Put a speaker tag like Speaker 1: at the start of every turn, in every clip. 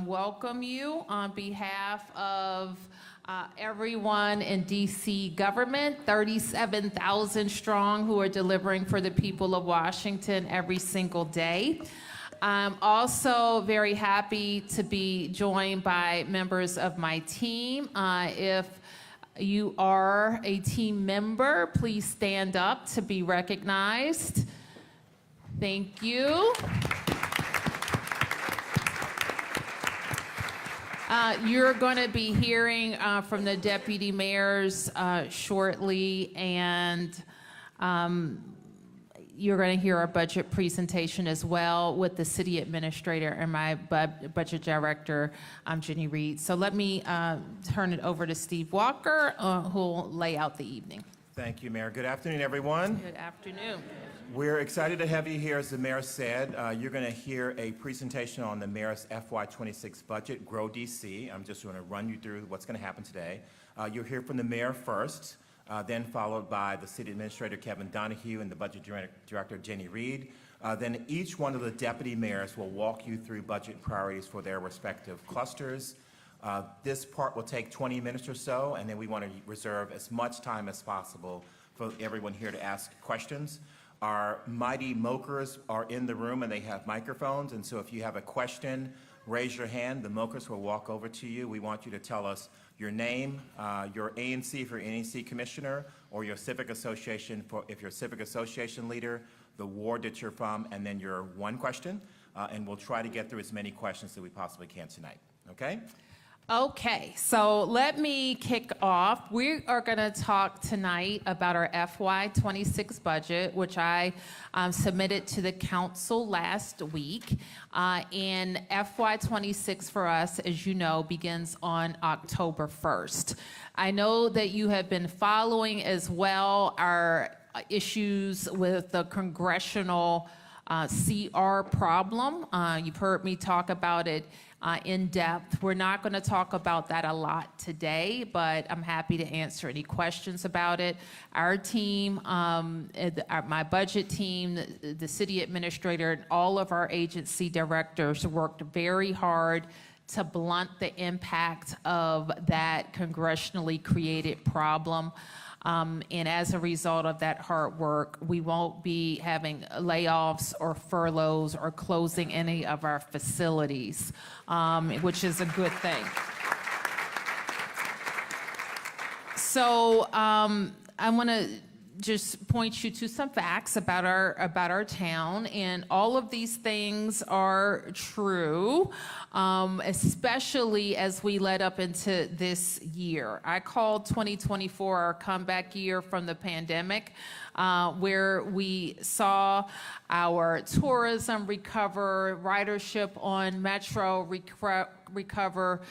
Speaker 1: welcome you on behalf of everyone in DC government, 37,000 strong, who are delivering for the people of Washington every single day. I'm also very happy to be joined by members of my team. If you are a team member, please stand up to be recognized. Thank you. You're going to be hearing from the deputy mayors shortly, and you're going to hear our budget presentation as well with the city administrator and my budget director, Jenny Reed. So let me turn it over to Steve Walker, who will lay out the evening.
Speaker 2: Thank you, Mayor. Good afternoon, everyone.
Speaker 1: Good afternoon.
Speaker 2: We're excited to have you here. As the mayor said, you're going to hear a presentation on the mayor's FY26 budget, Grow DC. I'm just going to run you through what's going to happen today. You'll hear from the mayor first, then followed by the city administrator, Kevin Donahue, and the budget director, Jenny Reed. Then each one of the deputy mayors will walk you through budget priorities for their respective clusters. This part will take 20 minutes or so, and then we want to reserve as much time as possible for everyone here to ask questions. Our mighty mokers are in the room, and they have microphones, and so if you have a question, raise your hand. The mokers will walk over to you. We want you to tell us your name, your ANC for NEC commissioner, or your civic association if you're a civic association leader, the ward that you're from, and then your one question, and we'll try to get through as many questions as we possibly can tonight, okay?
Speaker 1: Okay, so let me kick off. We are going to talk tonight about our FY26 budget, which I submitted to the council last week. And FY26 for us, as you know, begins on October 1st. I know that you have been following as well our issues with the congressional CR problem. You've heard me talk about it in depth. We're not going to talk about that a lot today, but I'm happy to answer any questions about it. Our team, my budget team, the city administrator, and all of our agency directors worked very hard to blunt the impact of that congressionally created problem. And as a result of that hard work, we won't be having layoffs or furloughs or closing any of our facilities, which is a good thing. So I want to just point you to some facts about our town, and all of these things are true, especially as we led up into this year. I called 2024 our comeback year from the pandemic, where we saw our tourism recover, ridership on Metro recover,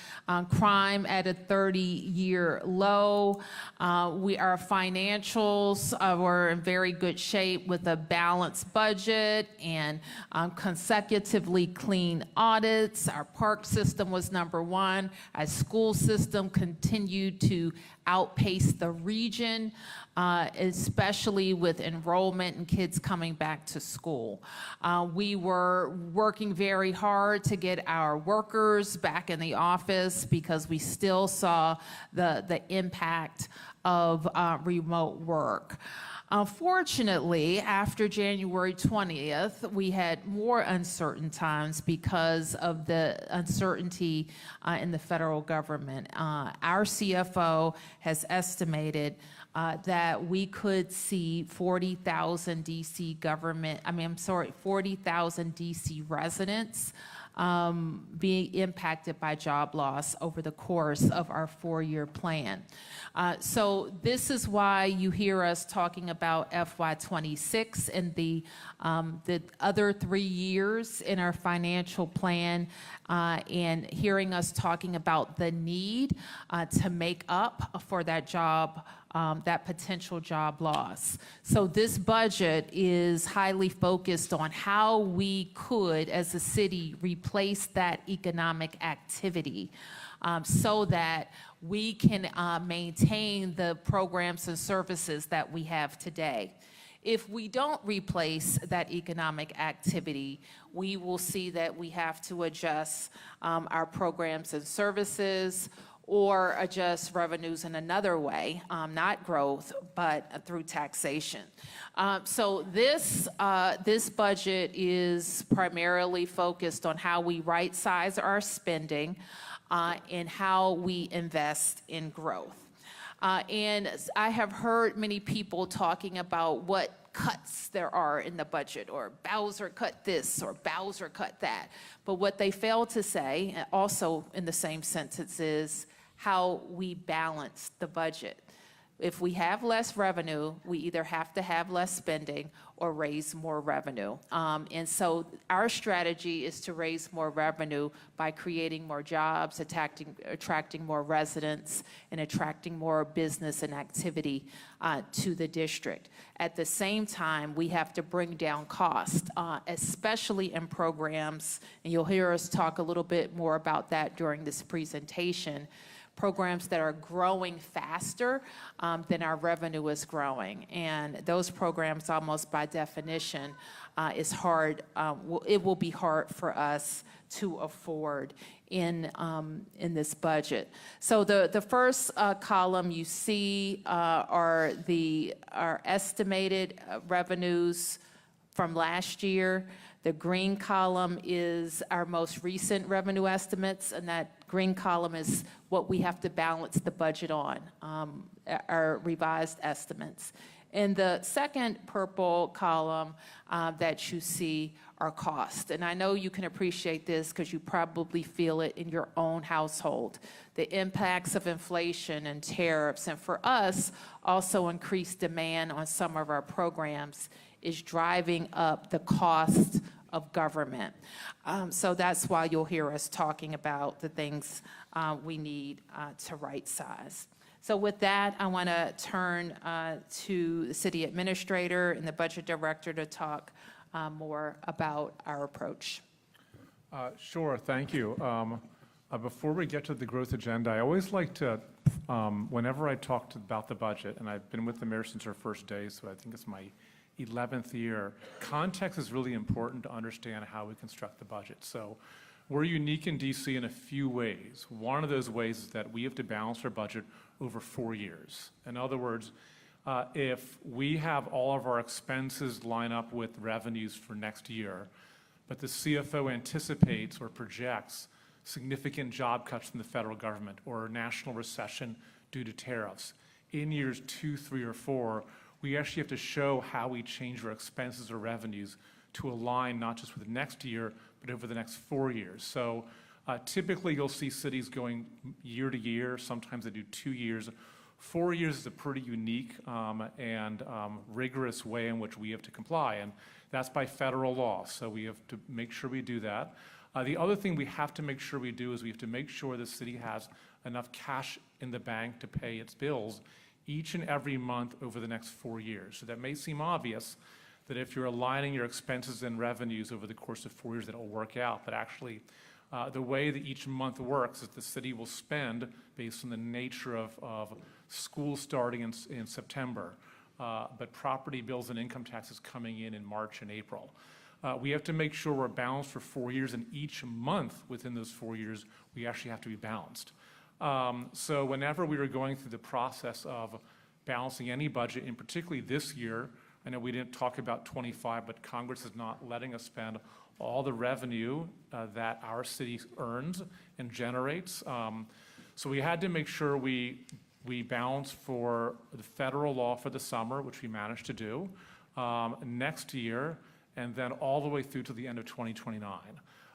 Speaker 1: crime at a 30-year low. Our financials were in very good shape with a balanced budget and consecutively clean audits. Our park system was #1. Our school system continued to outpace the region, especially with enrollment and kids coming back to school. We were working very hard to get our workers back in the office because we still saw the impact of remote work. Unfortunately, after January 20th, we had more uncertain times because of the uncertainty in the federal government. Our CFO has estimated that we could see 40,000 DC 40,000 DC residents being impacted by job loss over the course of our 4-year plan. So this is why you hear us talking about FY26 and the other 3 years in our financial plan, and hearing us talking about the need to make up for that potential job loss. So this budget is highly focused on how we could, as a city, replace that economic activity so that we can maintain the programs and services that we have today. If we don't replace that economic activity, we will see that we have to adjust our programs and services or adjust revenues in another way, not growth, but through taxation. So this budget is primarily focused on how we right-size our spending and how we invest in growth. And I have heard many people talking about what cuts there are in the budget, or Bowser cut this, or Bowser cut that. But what they fail to say, also in the same sentence, is how we balance the budget. If we have less revenue, we either have to have less spending or raise more revenue. And so our strategy is to raise more revenue by creating more jobs, attracting more residents, and attracting more business and activity to the district. At the same time, we have to bring down costs, especially in programs, and you'll hear us talk a little bit more about that during this presentation, programs that are growing faster than our revenue is growing. And those programs, almost by definition, is hard. It will be hard for us to afford in this budget. So the first column you see are our estimated revenues from last year. The green column is our most recent revenue estimates, and that green column is what we have to balance the budget on, our revised estimates. And the second purple column that you see are costs. And I know you can appreciate this because you probably feel it in your own household. The impacts of inflation and tariffs, and for us, also increased demand on some of our programs, is driving up the cost of government. So that's why you'll hear us talking about the things we need to right size. So with that, I want to turn to the city administrator and the budget director to talk more about our approach.
Speaker 3: Sure, thank you. Before we get to the growth agenda, I always like to, whenever I talk about the budget, and I've been with the mayor since her first day, so I think it's my 11th year, context is really important to understand how we construct the budget. So we're unique in DC in a few ways. One of those ways is that we have to balance our budget over 4 years. In other words, if we have all of our expenses line up with revenues for next year, but the CFO anticipates or projects significant job cuts from the federal government or a national recession due to tariffs, in years 2, 3, or 4, we actually have to show how we change our expenses or revenues to align not just with next year, but over the next 4 years. So typically you'll see cities going year to year, sometimes they do 2 years. 4 years is a pretty unique and rigorous way in which we have to comply, and that's by federal law, so we have to make sure we do that. The other thing we have to make sure we do is we have to make sure the city has enough cash in the bank to pay its bills each and every month over the next 4 years. So that may seem obvious that if you're aligning your expenses and revenues over the course of 4 years, that it'll work out. But actually, the way that each month works is the city will spend based on the nature of school starting in September, but property bills and income taxes coming in March and April. We have to make sure we're balanced for 4 years, and each month within those 4 years, we actually have to be balanced. So whenever we were going through the process of balancing any budget, and particularly this year, I know we didn't talk about 25, but Congress is not letting us spend all the revenue that our city earns and generates. So we had to make sure we balance for the federal law for the summer, which we managed to do, next year, and then all the way through to the end of 2029.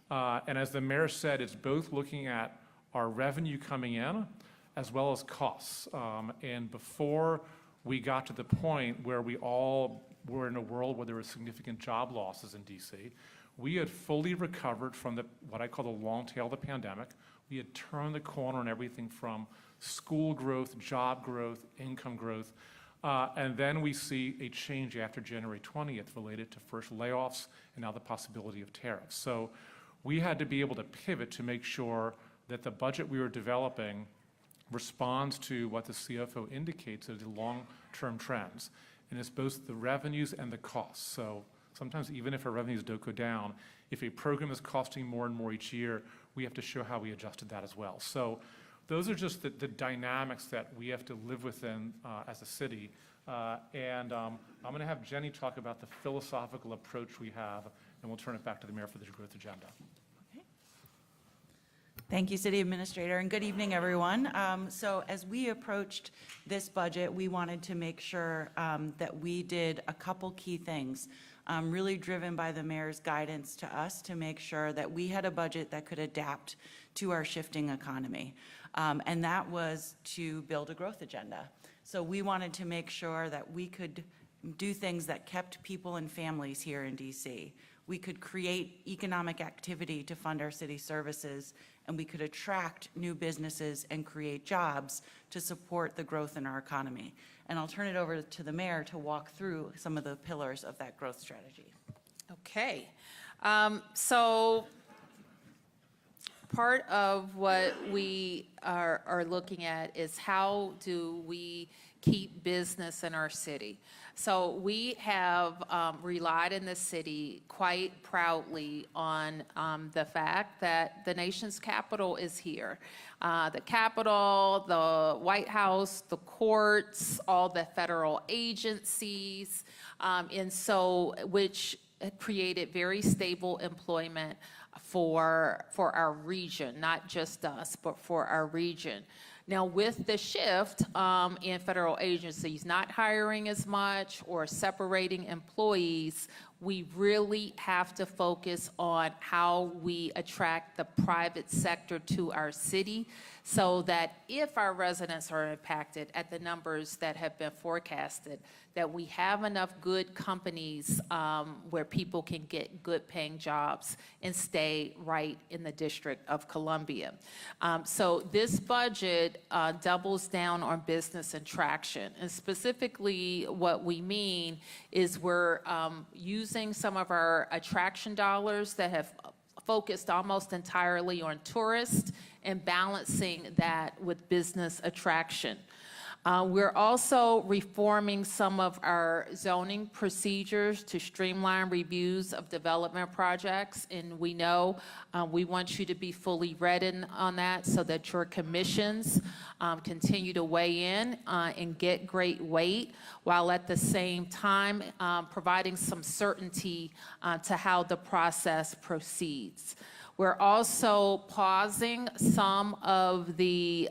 Speaker 3: And as the mayor said, it's both looking at our revenue coming in as well as costs. And before we got to the point where we all were in a world where there were significant job losses in DC, we had fully recovered from what I call the long tail of the pandemic. We had turned the corner on everything from school growth, job growth, income growth. And then we see a change after January 20th related to first layoffs and now the possibility of tariffs. So we had to be able to pivot to make sure that the budget we were developing responds to what the CFO indicates as the long-term trends. and it's both the revenues and the costs. So sometimes even if our revenues don't go down, if a program is costing more and more each year, we have to show how we adjusted that as well. So those are just the dynamics that we have to live within as a city. And I'm going to have Jenny talk about the philosophical approach we have, and we'll turn it back to the mayor for the growth agenda.
Speaker 4: Thank you, City Administrator, and good evening, everyone. So as we approached this budget, we wanted to make sure that we did a couple key things, really driven by the mayor's guidance to us to make sure that we had a budget that could adapt to our shifting economy. And that was to build a growth agenda. So we wanted to make sure that we could do things that kept people and families here in DC. We could create economic activity to fund our city services, and we could attract new businesses and create jobs to support the growth in our economy. And I'll turn it over to the mayor to walk through some of the pillars of that growth strategy.
Speaker 1: Okay. So part of what we are looking at is how do we keep business in our city. So we have relied in the city quite proudly on the fact that the nation's capital is here. The Capitol, the White House, the courts, all the federal agencies, and so which created very stable employment for our region, not just us, but for our region. Now, with the shift in federal agencies not hiring as much or separating employees, we really have to focus on how we attract the private sector to our city so that if our residents are impacted at the numbers that have been forecasted, that we have enough good companies where people can get good paying jobs and stay right in the District of Columbia. So this budget doubles down on business attraction. And specifically what we mean is we're using some of our attraction dollars that have focused almost entirely on tourists and balancing that with business attraction. We're also reforming some of our zoning procedures to streamline reviews of development projects, and we know we want you to be fully read in on that so that your commissions continue to weigh in and get great weight, while at the same time providing some certainty to how the process proceeds. We're also pausing some of the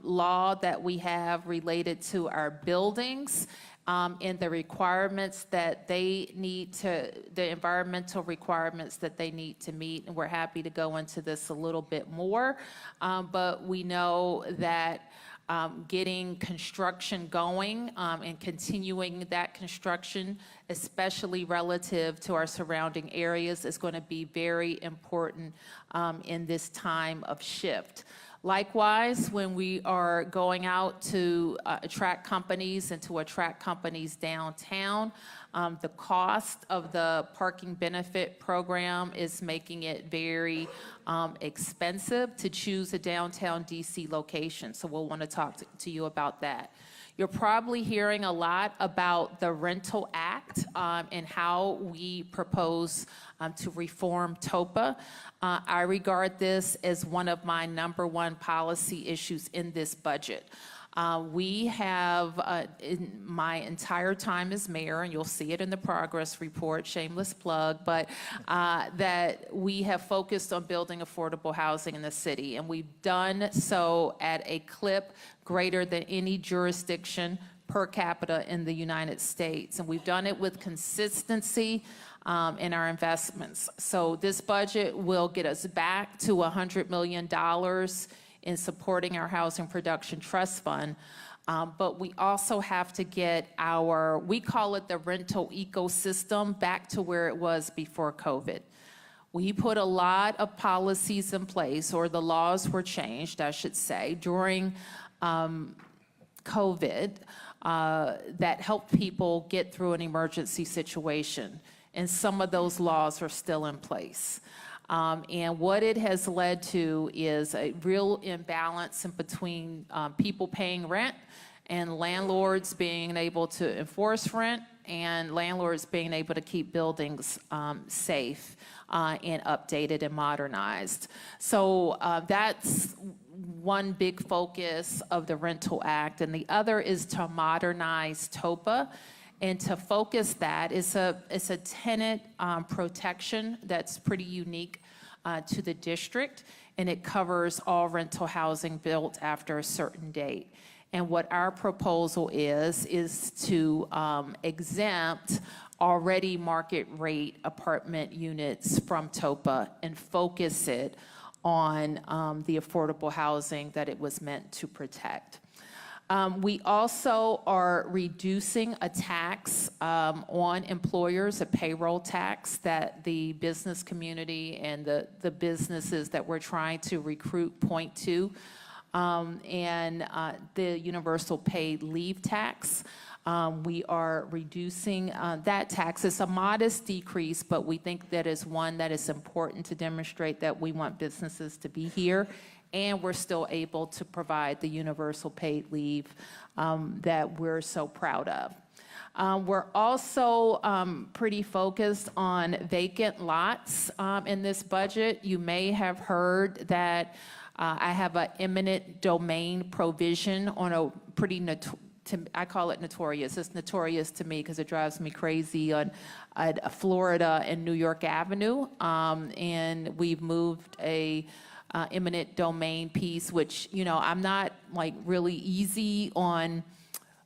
Speaker 1: law that we have related to our buildings and the requirements that they need to, the environmental requirements that they need to meet. And we're happy to go into this a little bit more, but we know that getting construction going and continuing that construction, especially relative to our surrounding areas, is going to be very important in this time of shift. Likewise, when we are going out to attract companies and to attract companies downtown, the cost of the parking benefit program is making it very expensive to choose a downtown DC location. So we'll want to talk to you about that. You're probably hearing a lot about the Rental Act and how we propose to reform TOPA. I regard this as one of my #1 policy issues in this budget. We have, in my entire time as mayor, and you'll see it in the progress report, shameless plug, but that we have focused on building affordable housing in the city, and we've done so at a clip greater than any jurisdiction per capita in the United States, and we've done it with consistency in our investments. So this budget will get us back to $100 million in supporting our Housing Production Trust Fund. But we also have to get our, we call it the rental ecosystem, back to where it was before COVID. We put a lot of policies in place, or the laws were changed, I should say, during COVID that helped people get through an emergency situation. And some of those laws are still in place. And what it has led to is a real imbalance in between people paying rent and landlords being able to enforce rent and landlords being able to keep buildings safe and updated and modernized. So that's one big focus of the Rental Act, and the other is to modernize TOPA. And to focus that, it's a tenant protection that's pretty unique to the district, and it covers all rental housing built after a certain date. And what our proposal is to exempt already market rate apartment units from TOPA and focus it on the affordable housing that it was meant to protect. We also are reducing a tax on employers, a payroll tax that the business community and the businesses that we're trying to recruit point to, and the universal paid leave tax. We are reducing that tax. It's a modest decrease, but we think that is one that is important to demonstrate that we want businesses to be here, and we're still able to provide the universal paid leave that we're so proud of. We're also pretty focused on vacant lots in this budget. You may have heard that I have an eminent domain provision on a pretty I call it notorious. It's notorious to me because it drives me crazy on Florida and New York Avenue. And we've moved a eminent domain piece, which, you know, I'm not like really easy on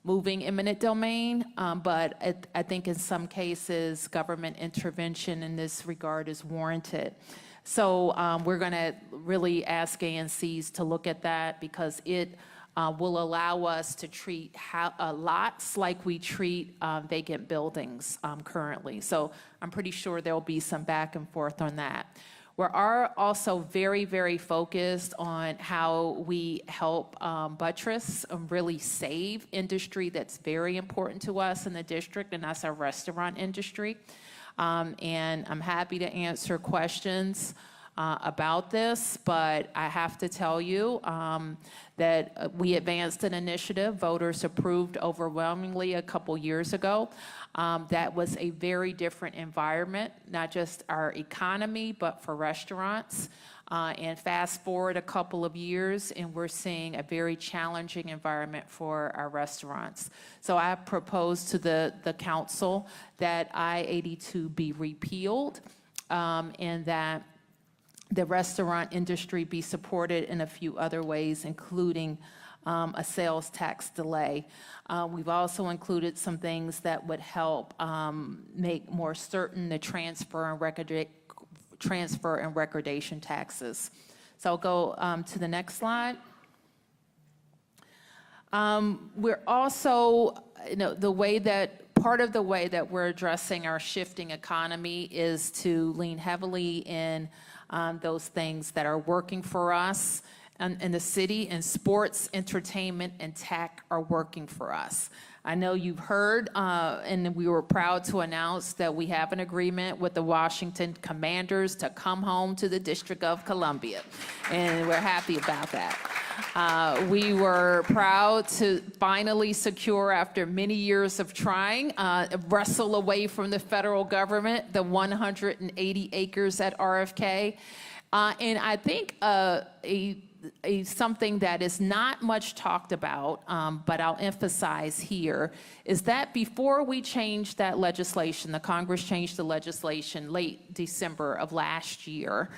Speaker 1: moving eminent domain, but I think in some cases government intervention in this regard is warranted. So we're going to really ask ANCs to look at that because it will allow us to treat lots like we treat vacant buildings currently. So I'm pretty sure there'll be some back and forth on that. We are also very, very focused on how we help buttress and really save industry that's very important to us in the district, and that's our restaurant industry. And I'm happy to answer questions about this, but I have to tell you that we advanced an initiative voters approved overwhelmingly a couple years ago. That was a very different environment, not just our economy, but for restaurants. And fast forward a couple of years, and we're seeing a very challenging environment for our restaurants. So I proposed to the council that I-82 be repealed, and that the restaurant industry be supported in a few other ways, including a sales tax delay. We've also included some things that would help make more certain the transfer and recordation taxes. So I'll go to the next slide. We're also, you know, part of the way that we're addressing our shifting economy is to lean heavily in those things that are working for us in the city, and sports, entertainment, and tech are working for us. I know you've heard, and we were proud to announce that we have an agreement with the Washington Commanders to come home to the District of Columbia, and we're happy about that. We were proud to finally secure, after many years of trying, wrestle away from the federal government, the 180 acres at RFK. And I think something that is not much talked about, but I'll emphasize here, is that before we changed that legislation, the Congress changed the legislation late December of last year,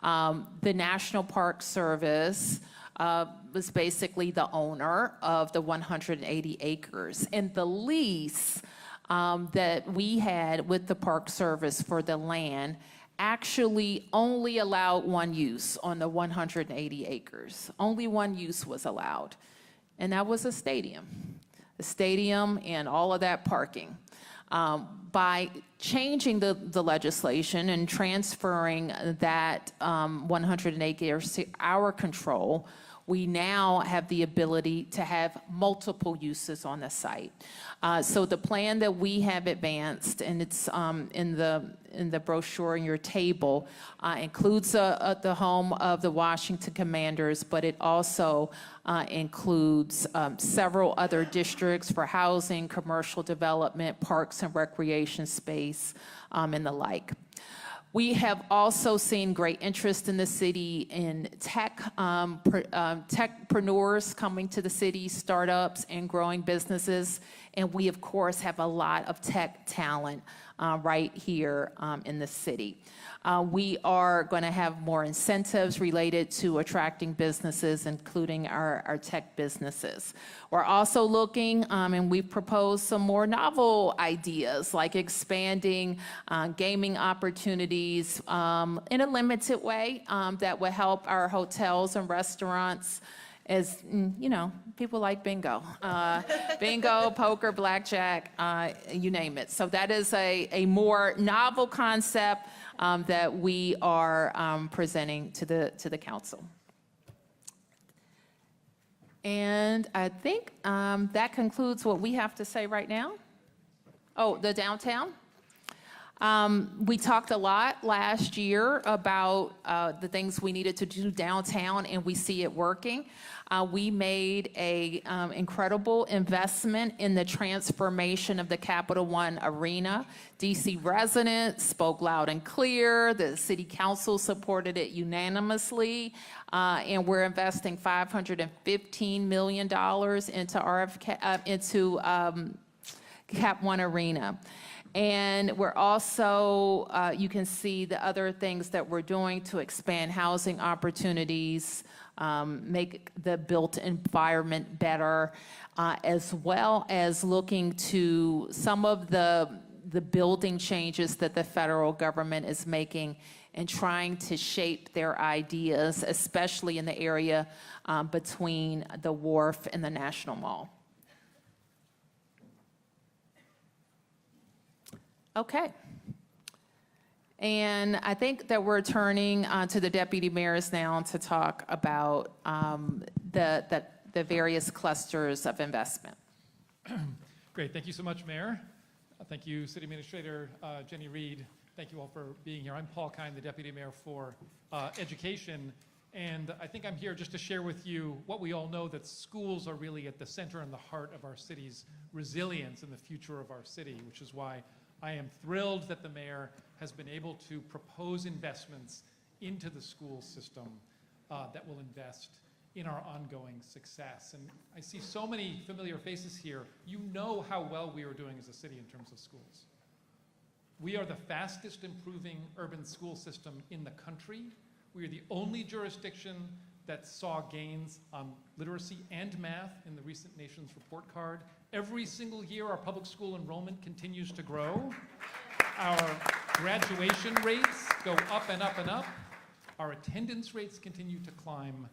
Speaker 1: the National Park Service was basically the owner of the 180 acres. And the lease that we had with the Park Service for the land actually only allowed one use on the 180 acres. Only one use was allowed, and that was a stadium and all of that parking. By changing the legislation and transferring that 108 acres to our control, we now have the ability to have multiple uses on the site. So the plan that we have advanced, and it's in the brochure in your table, includes the home of the Washington Commanders, but it also includes several other districts for housing, commercial development, parks and recreation space, and the like. We have also seen great interest in the city in techpreneurs coming to the city, startups and growing businesses. And we, of course, have a lot of tech talent right here in the city. We are going to have more incentives related to attracting businesses, including our tech businesses. We're also looking, and we've proposed some more novel ideas, like expanding gaming opportunities in a limited way that will help our hotels and restaurants. As you know, people like bingo. Bingo, poker, blackjack, you name it. So that is a more novel concept that we are presenting to the council. And I think that concludes what we have to say right now. Oh, the downtown. We talked a lot last year about the things we needed to do downtown, and we see it working. We made a incredible investment in the transformation of the Capital One Arena. DC residents spoke loud and clear. The city council supported it unanimously, and we're investing $515 million into Cap One Arena. And we're also, you can see the other things that we're doing to expand housing opportunities, make the built environment better, as well as looking to some of the building changes that the federal government is making and trying to shape their ideas, especially in the area between the Wharf and the National Mall. Okay. And I think that we're turning to the deputy mayors now to talk about the various clusters of investment.
Speaker 5: Great. Thank you so much, Mayor. Thank you, City Administrator Jenny Reed. Thank you all for being here. I'm Paul Kine, the Deputy Mayor for Education. And I think I'm here just to share with you what we all know, that schools are really at the center and the heart of our city's resilience and the future of our city, which is why I am thrilled that the mayor has been able to propose investments into the school system that will invest in our ongoing success. And I see so many familiar faces here. You know how well we are doing as a city in terms of schools. We are the fastest improving urban school system in the country. We are the only jurisdiction that saw gains on literacy and math in the recent Nation's Report Card. Every single year, our public school enrollment continues to grow. Our graduation rates go up and up and up. Our attendance rates continue to climb,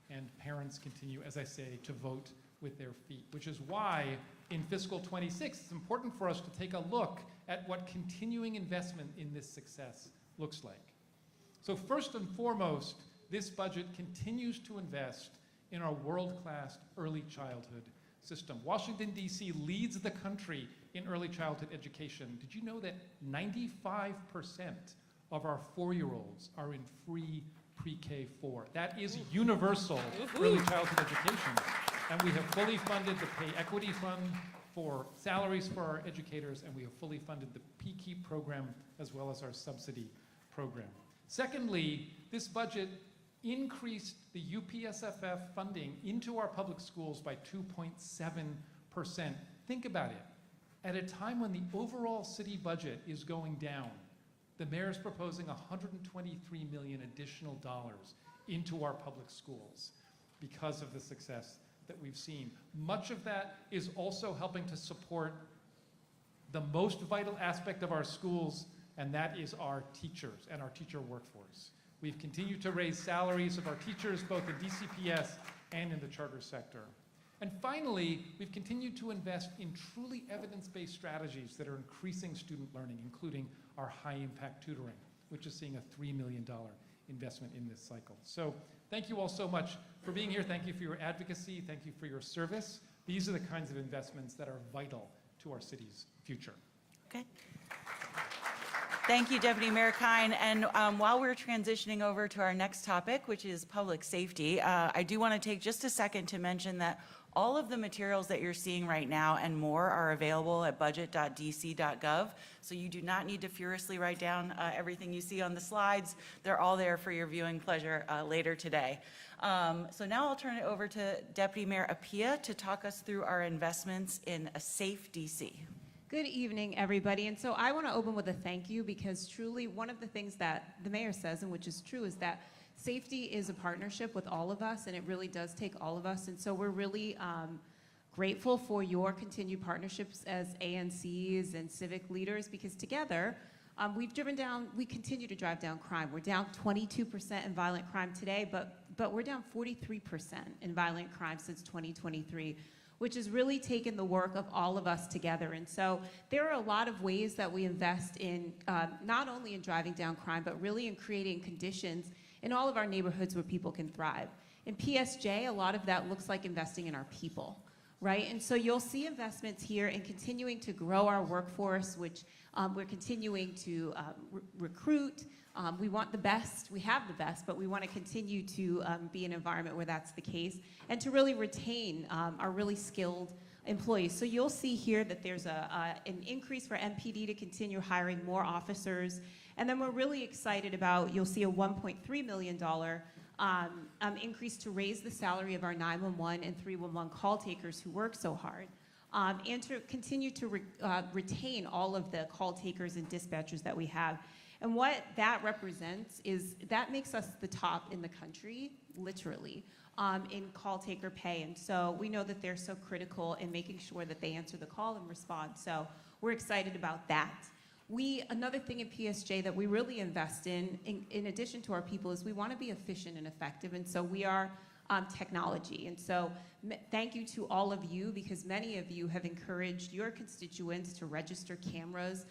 Speaker 5: and parents continue, as I say, to vote with their feet, which is why in fiscal 26, it's important for us to take a look at what continuing investment in this success looks like. So first and foremost, this budget continues to invest in our world-class early childhood system. Washington, D.C. leads the country in early childhood education. Did you know that 95% of our 4-year-olds are in free pre-K-4? That is universal early childhood education. And we have fully funded the Pay Equity Fund for salaries for our educators, and we have fully funded the PKEEP program as well as our subsidy program. Secondly, this budget increased the UPSFF funding into our public schools by 2.7%. Think about it. At a time when the overall city budget is going down, the mayor is proposing $123 million additional dollars into our public schools because of the success that we've seen. Much of that is also helping to support the most vital aspect of our schools, and that is our teachers and our teacher workforce. We've continued to raise salaries of our teachers, both in DCPS and in the charter sector. And finally, we've continued to invest in truly evidence-based strategies that are increasing student learning, including our high-impact tutoring, which is seeing a $3 million investment in this cycle. So thank you all so much for being here. Thank you for your advocacy. Thank you for your service. These are the kinds of investments that are vital to our city's future.
Speaker 4: Okay. Thank you, Deputy Mayor Kine. And while we're transitioning over to our next topic, which is public safety, I do want to take just a second to mention that all of the materials that you're seeing right now and more are available at budget.dc.gov. So you do not need to furiously write down everything you see on the slides. They're all there for your viewing pleasure later today. So now I'll turn it over to Deputy Mayor Appiah to talk us through our investments in a safe DC.
Speaker 6: Good evening, everybody. And so I want to open with a thank you, because truly one of the things that the mayor says, and which is true, is that safety is a partnership with all of us, and it really does take all of us. And so we're really grateful for your continued partnerships as ANCs and civic leaders, because together we continue to drive down crime. We're down 22% in violent crime today, but we're down 43% in violent crime since 2023. Which has really taken the work of all of us together. And so there are a lot of ways that we invest in, not only in driving down crime, but really in creating conditions in all of our neighborhoods where people can thrive. In PSJ, a lot of that looks like investing in our people, right? And so you'll see investments here in continuing to grow our workforce, which we're continuing to recruit. We want the best, we have the best, but we want to continue to be an environment where that's the case, and to really retain our really skilled employees. So you'll see here that there's an increase for MPD to continue hiring more officers. And then we're really excited about, you'll see a $1.3 million increase to raise the salary of our 911 and 311 call takers who work so hard. And to continue to retain all of the call takers and dispatchers that we have. And what that represents is that makes us the top in the country, literally, in call taker pay. And so we know that they're so critical in making sure that they answer the call and respond. So we're excited about that. Another thing in PSJ that we really invest in addition to our people, is we want to be efficient and effective. And so we are technology. And so thank you to all of you, because many of you have encouraged your constituents to register cameras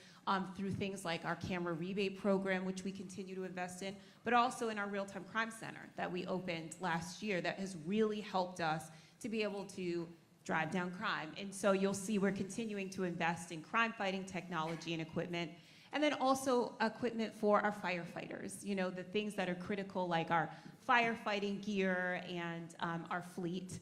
Speaker 6: through things like our camera rebate program, which we continue to invest in, but also in our real-time crime center that we opened last year that has really helped us to be able to drive down crime. And so you'll see we're continuing to invest in crime-fighting technology and equipment, and then also equipment for our firefighters, you know, the things that are critical, like our firefighting gear and our fleet,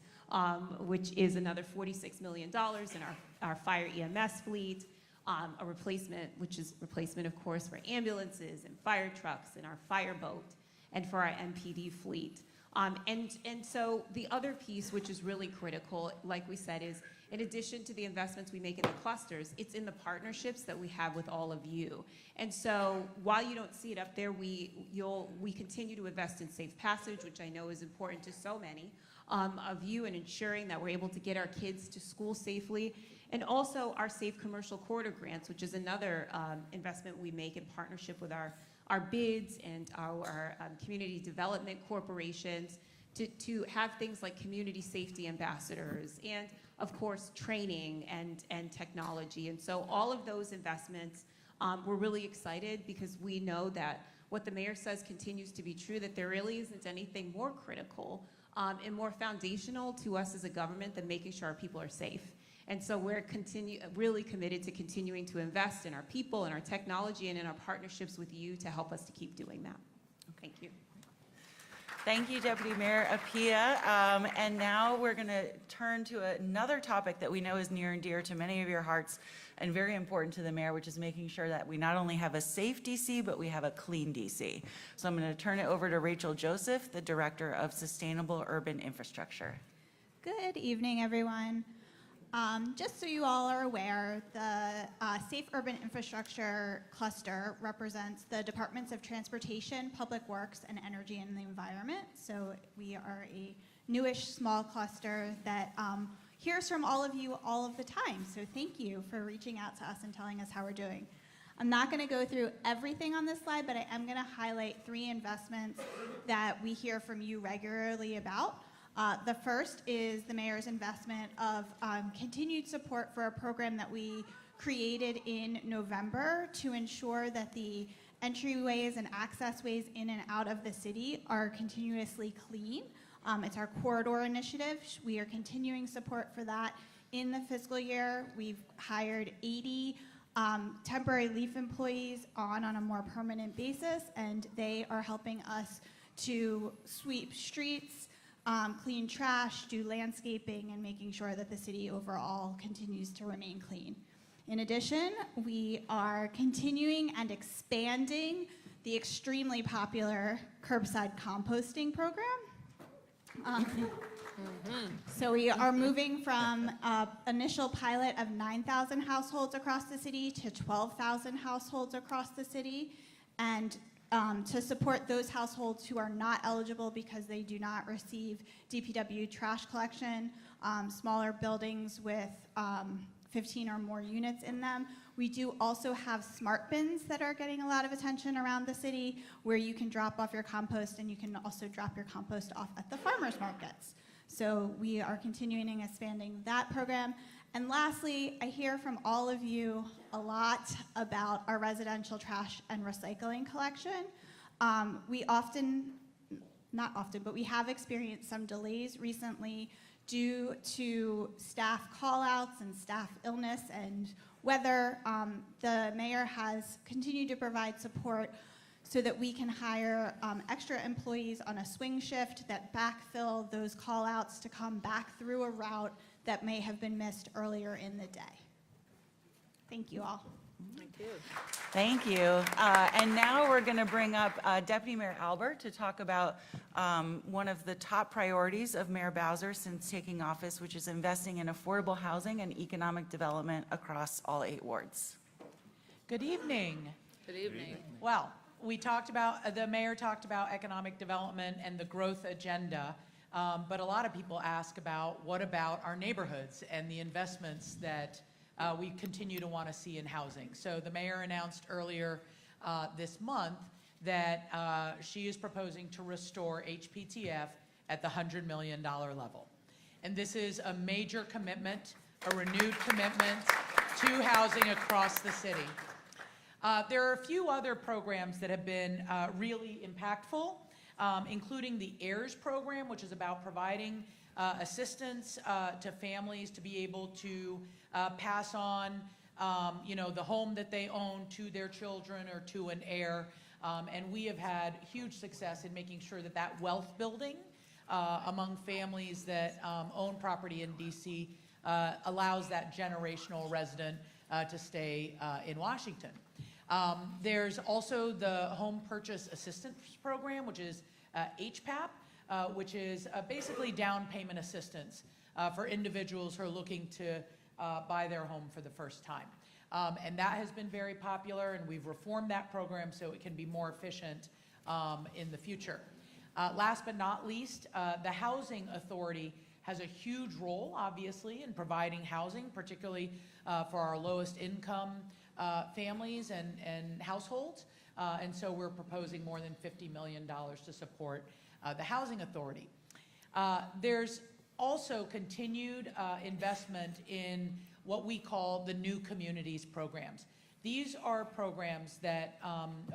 Speaker 6: which is another $46 million in our fire EMS fleet, a replacement, which is replacement, of course, for ambulances and fire trucks and our fireboat, and for our MPD fleet. And so the other piece, which is really critical, like we said, is in addition to the investments we make in the clusters, it's in the partnerships that we have with all of you. And so while you don't see it up there, we continue to invest in Safe Passage, which I know is important to so many of you, in ensuring that we're able to get our kids to school safely. And also our Safe Commercial Corridor grants, which is another investment we make in partnership with our bids and our community development corporations to have things like community safety ambassadors and, of course, training and technology. And so all of those investments, we're really excited, because we know that what the mayor says continues to be true, that there really isn't anything more critical and more foundational to us as a government than making sure our people are safe. And so we're really committed to continuing to invest in our people and our technology and in our partnerships with you to help us to keep doing that. Thank you.
Speaker 4: Thank you, Deputy Mayor Appiah. And now we're going to turn to another topic that we know is near and dear to many of your hearts and very important to the mayor, which is making sure that we not only have a safe DC, but we have a clean DC. So I'm going to turn it over to Rachel Joseph, the Director of Sustainable Urban Infrastructure.
Speaker 7: Good evening, everyone. Just so you all are aware, the Safe Urban Infrastructure Cluster represents the Departments of Transportation, Public Works, and Energy and the Environment. So we are a newish small cluster that hears from all of you all of the time. So thank you for reaching out to us and telling us how we're doing. I'm not going to go through everything on this slide, but I am going to highlight 3 investments that we hear from you regularly about. The first is the mayor's investment of continued support for a program that we created in November to ensure that the entryways and accessways in and out of the city are continuously clean. It's our corridor initiative. We are continuing support for that. In the fiscal year, we've hired 80 temporary leaf employees on a more permanent basis, and they are helping us to sweep streets, clean trash, do landscaping, and making sure that the city overall continues to remain clean. In addition, we are continuing and expanding the extremely popular curbside composting program. So we are moving from initial pilot of 9,000 households across the city to 12,000 households across the city, and to support those households who are not eligible because they do not receive DPW trash collection, smaller buildings with 15 or more units in them. We do also have smart bins that are getting a lot of attention around the city, where you can drop off your compost, and you can also drop your compost off at the farmers markets. So we are continuing and expanding that program. And lastly, I hear from all of you a lot about our residential trash and recycling collection. We have experienced some delays recently due to staff call-outs and staff illness and weather. The mayor has continued to provide support so that we can hire extra employees on a swing shift that backfill those call-outs to come back through a route that may have been missed earlier in the day. Thank you all.
Speaker 4: Thank you. And now we're going to bring up Deputy Mayor Albert to talk about one of the top priorities of Mayor Bowser since taking office, which is investing in affordable housing and economic development across all 8 wards.
Speaker 8: Good evening.
Speaker 1: Good evening.
Speaker 8: Well, the mayor talked about economic development and the growth agenda, but a lot of people ask about what about our neighborhoods and the investments that we continue to want to see in housing. So the mayor announced earlier this month that she is proposing to restore HPTF at the $100 million level. And this is a major commitment, a renewed commitment to housing across the city. There are a few other programs that have been really impactful, including the HEIRS program, which is about providing assistance to families to be able to pass on, the home that they own to their children or to an heir. And we have had huge success in making sure that that wealth building among families that own property in DC allows that generational resident to stay in Washington. There's also the Home Purchase Assistance Program, which is HPAP, which is basically down payment assistance for individuals who are looking to buy their home for the first time. And that has been very popular, and we've reformed that program so it can be more efficient in the future. Last but not least, the Housing Authority has a huge role, obviously, in providing housing, particularly for our lowest income families and households. And so we're proposing more than $50 million to support the Housing Authority. There's also continued investment in what we call the New Communities programs. These are programs that,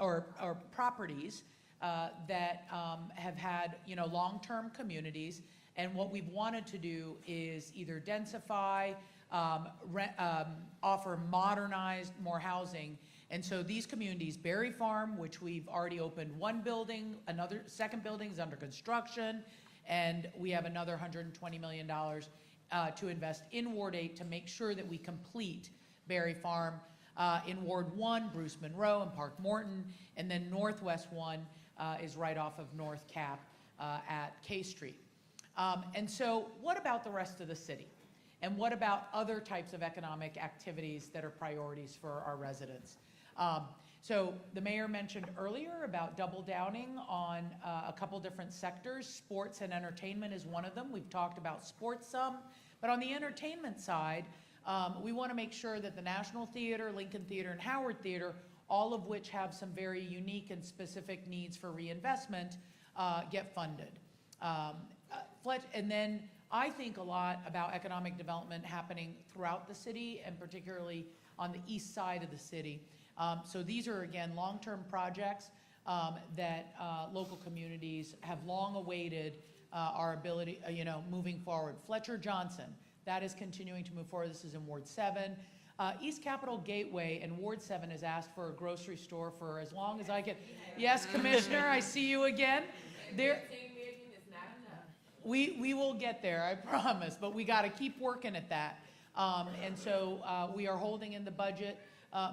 Speaker 8: or properties that have had, long-term communities, and what we've wanted to do is either densify, offer modernized, more housing. And so these communities, Berry Farm, which we've already opened one building, second building is under construction, and we have another $120 million to invest in Ward 8 to make sure that we complete Berry Farm. In Ward 1, Bruce Monroe and Park Morton, and then Northwest 1 is right off of North Cap at K Street. And so what about the rest of the city? And what about other types of economic activities that are priorities for our residents? So the mayor mentioned earlier about double downing on a couple different sectors. Sports and entertainment is one of them. We've talked about sports some, but on the entertainment side, we want to make sure that the National Theater, Lincoln Theater, and Howard Theater, all of which have some very unique and specific needs for reinvestment, get funded. And then I think a lot about economic development happening throughout the city and particularly on the east side of the city. So these are, again, long-term projects that local communities have long awaited our ability, moving forward. Fletcher Johnson, that is continuing to move forward. This is in Ward 7. East Capitol Gateway and Ward 7 has asked for a grocery store for as long as I can. Yes, Commissioner, I see you again. There. We will get there, I promise, but we got to keep working at that. And so we are holding in the budget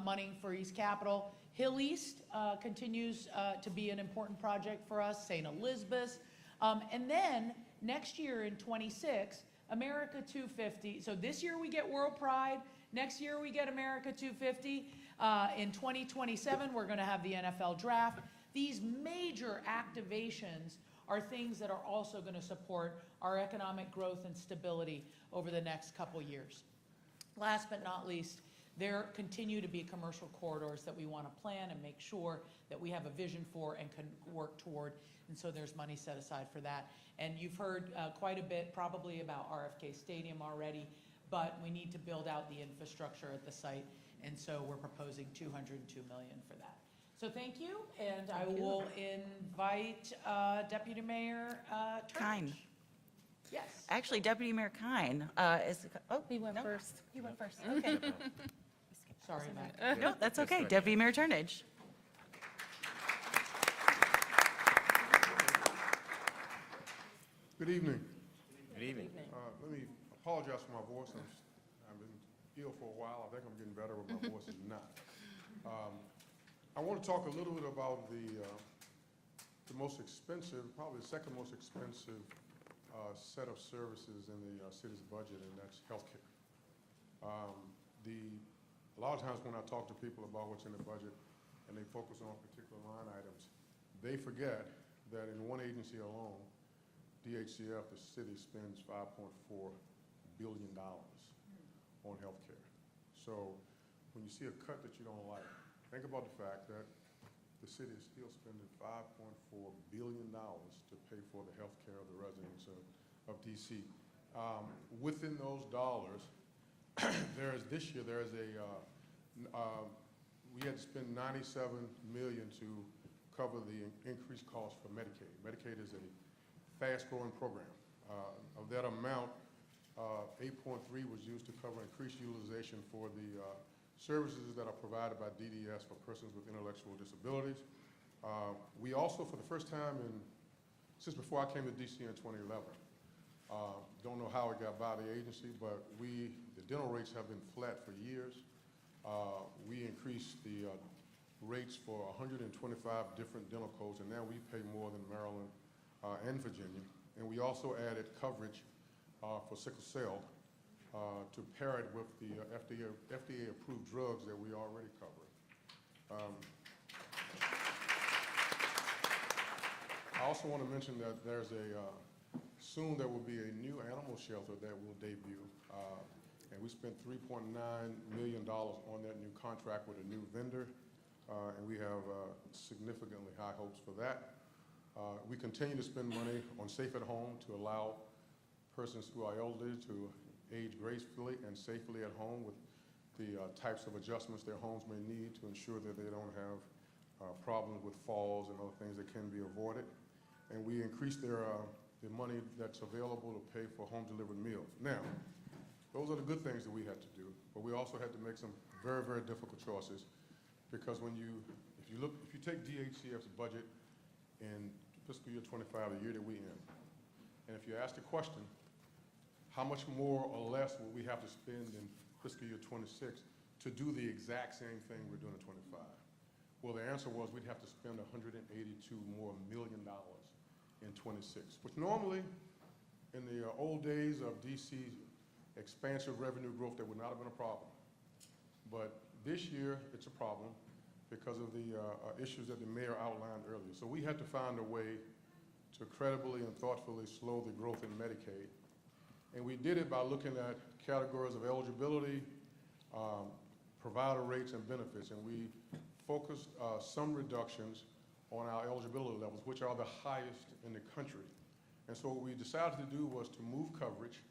Speaker 8: money for East Capitol. Hill East continues to be an important project for us, St. Elizabeth's. And then next year in 26, America 250. So this year we get World Pride. Next year we get America 250. In 2027, we're going to have the NFL draft. These major activations are things that are also going to support our economic growth and stability over the next couple years. Last but not least, there continue to be commercial corridors that we want to plan and make sure that we have a vision for and can work toward, and so there's money set aside for that. And you've heard quite a bit probably about RFK Stadium already, but we need to build out the infrastructure at the site, and so we're proposing $202 million for that. So thank you, and I will invite Deputy Mayor Turnage.
Speaker 4: Kine.
Speaker 8: Yes.
Speaker 4: Actually, Deputy Mayor Kine is,
Speaker 6: He went
Speaker 4: no,
Speaker 6: first.
Speaker 4: He went first, okay.
Speaker 8: Sorry, Matt.
Speaker 4: No, that's okay.
Speaker 2: right.
Speaker 4: Deputy Mayor Turnage.
Speaker 9: Good evening.
Speaker 2: Good evening.
Speaker 9: Let me apologize for my voice. I've been ill for a while. I think I'm getting better, but my voice is not. I want to talk a little bit about the most expensive, probably the second most expensive set of services in the city's budget, and that's healthcare. A lot of times when I talk to people about what's in the budget and they focus on particular line items, they forget that in one agency alone, DHCF, the city spends $5.4 billion on healthcare. So when you see a cut that you don't like, think about the fact that the city is still spending $5.4 billion to pay for the healthcare of the residents of DC. Within those dollars, this year we had to spend $97 million to cover the increased cost for Medicaid. Medicaid is a fast-growing program. Of that amount, 8.3 was used to cover increased utilization for the services that are provided by DDS for persons with intellectual disabilities. We also, for the first time since before I came to DC in 2011, don't know how it got by the agency, but the dental rates have been flat for years. We increased the rates for 125 different dental codes, and now we pay more than Maryland and Virginia. And we also added coverage for sickle cell to pair it with the FDA-approved drugs that we already cover. I also want to mention that there's soon there will be a new animal shelter that will debut. And we spent $3.9 million on that new contract with a new vendor. And we have significantly high hopes for that. We continue to spend money on Safe at Home to allow persons who are elderly to age gracefully and safely at home with the types of adjustments their homes may need to ensure that they don't have problems with falls and other things that can be avoided. And we increased the money that's available to pay for home-delivered meals. Now, those are the good things that we had to do, but we also had to make some very, very difficult choices, because if you take DHCF's budget in fiscal year 25, the year that we in, and if you ask the question, how much more or less will we have to spend in fiscal year 26 to do the exact same thing we're doing in 25? Well, the answer was we'd have to spend $182 million more in 26, which normally in the old days of DC expansive revenue growth, that would not have been a problem. But this year, it's a problem because of the issues that the mayor outlined earlier. So we had to find a way to credibly and thoughtfully slow the growth in Medicaid. And we did it by looking at categories of eligibility, provider rates, and benefits. And we focused some reductions on our eligibility levels, which are the highest in the country. And so what we decided to do was to move coverage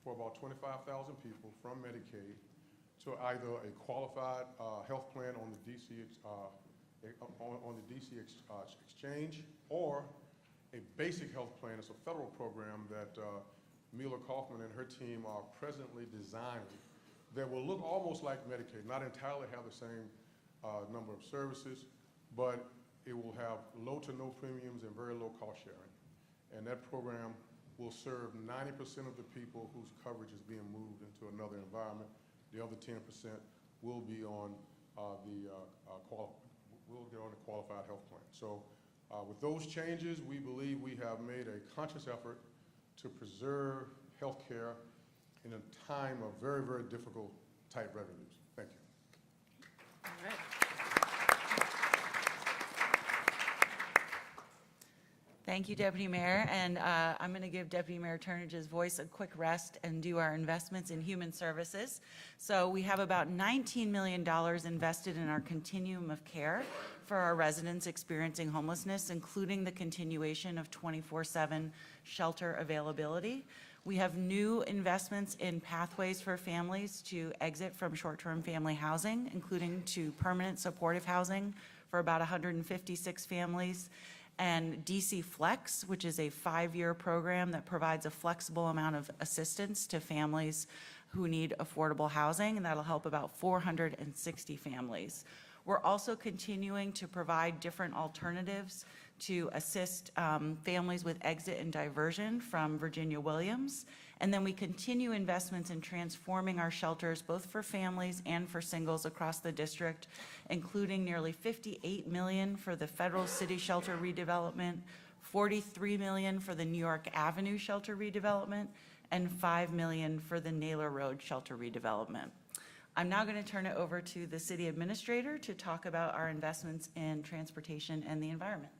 Speaker 9: for about 25,000 people from Medicaid to either a qualified health plan on the DC exchange, or a basic health plan. It's a federal program that Mila Kaufman and her team are presently designing that will look almost like Medicaid, not entirely have the same number of services, but it will have low to no premiums and very low cost sharing. And that program will serve 90% of the people whose coverage is being moved into another environment. The other 10% will be on the qualified health plan. So with those changes, we believe we have made a conscious effort to preserve health care in a time of very, very difficult tight revenues. Thank you.
Speaker 4: All right. Thank you, Deputy Mayor. And I'm going to give Deputy Mayor Turnage's voice a quick rest and do our investments in human services. So we have about $19 million invested in our continuum of care for our residents experiencing homelessness, including the continuation of 24/7 shelter availability. We have new investments in pathways for families to exit from short-term family housing, including to permanent supportive housing for about 156 families. And DC Flex, which is a 5-year program that provides a flexible amount of assistance to families who need affordable housing, and that'll help about 460 families. We're also continuing to provide different alternatives to assist families with exit and diversion from Virginia Williams. And then we continue investments in transforming our shelters, both for families and for singles across the district, including nearly $58 million for the federal city shelter redevelopment, $43 million for the New York Avenue shelter redevelopment, and $5 million for the Naylor Road shelter redevelopment. I'm now going to turn it over to the city administrator to talk about our investments in transportation and the environment.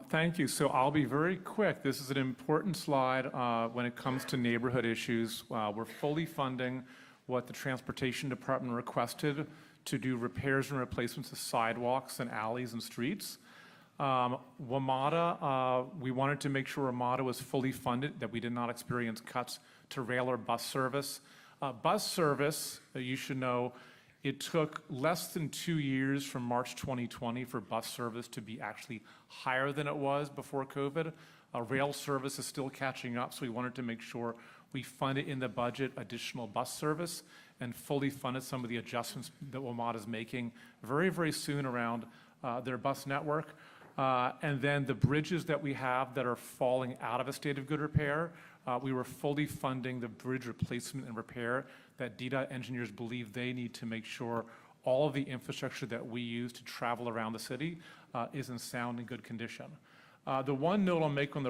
Speaker 3: Thank you. So I'll be very quick. This is an important slide when it comes to neighborhood issues. We're fully funding what the Transportation Department requested to do repairs and replacements of sidewalks and alleys and streets. WMATA, we wanted to make sure WMATA was fully funded, that we did not experience cuts to rail or bus service. Bus service, you should know, it took less than 2 years from March 2020 for bus service to be actually higher than it was before COVID. Rail service is still catching up, so we wanted to make sure we funded in the budget additional bus service and fully funded some of the adjustments that WMATA is making very, very soon around their bus network. And then the bridges that we have that are falling out of a state of good repair, we were fully funding the bridge replacement and repair that DDOT engineers believe they need to make sure all of the infrastructure that we use to travel around the city is in sound and good condition. The one note I'll make on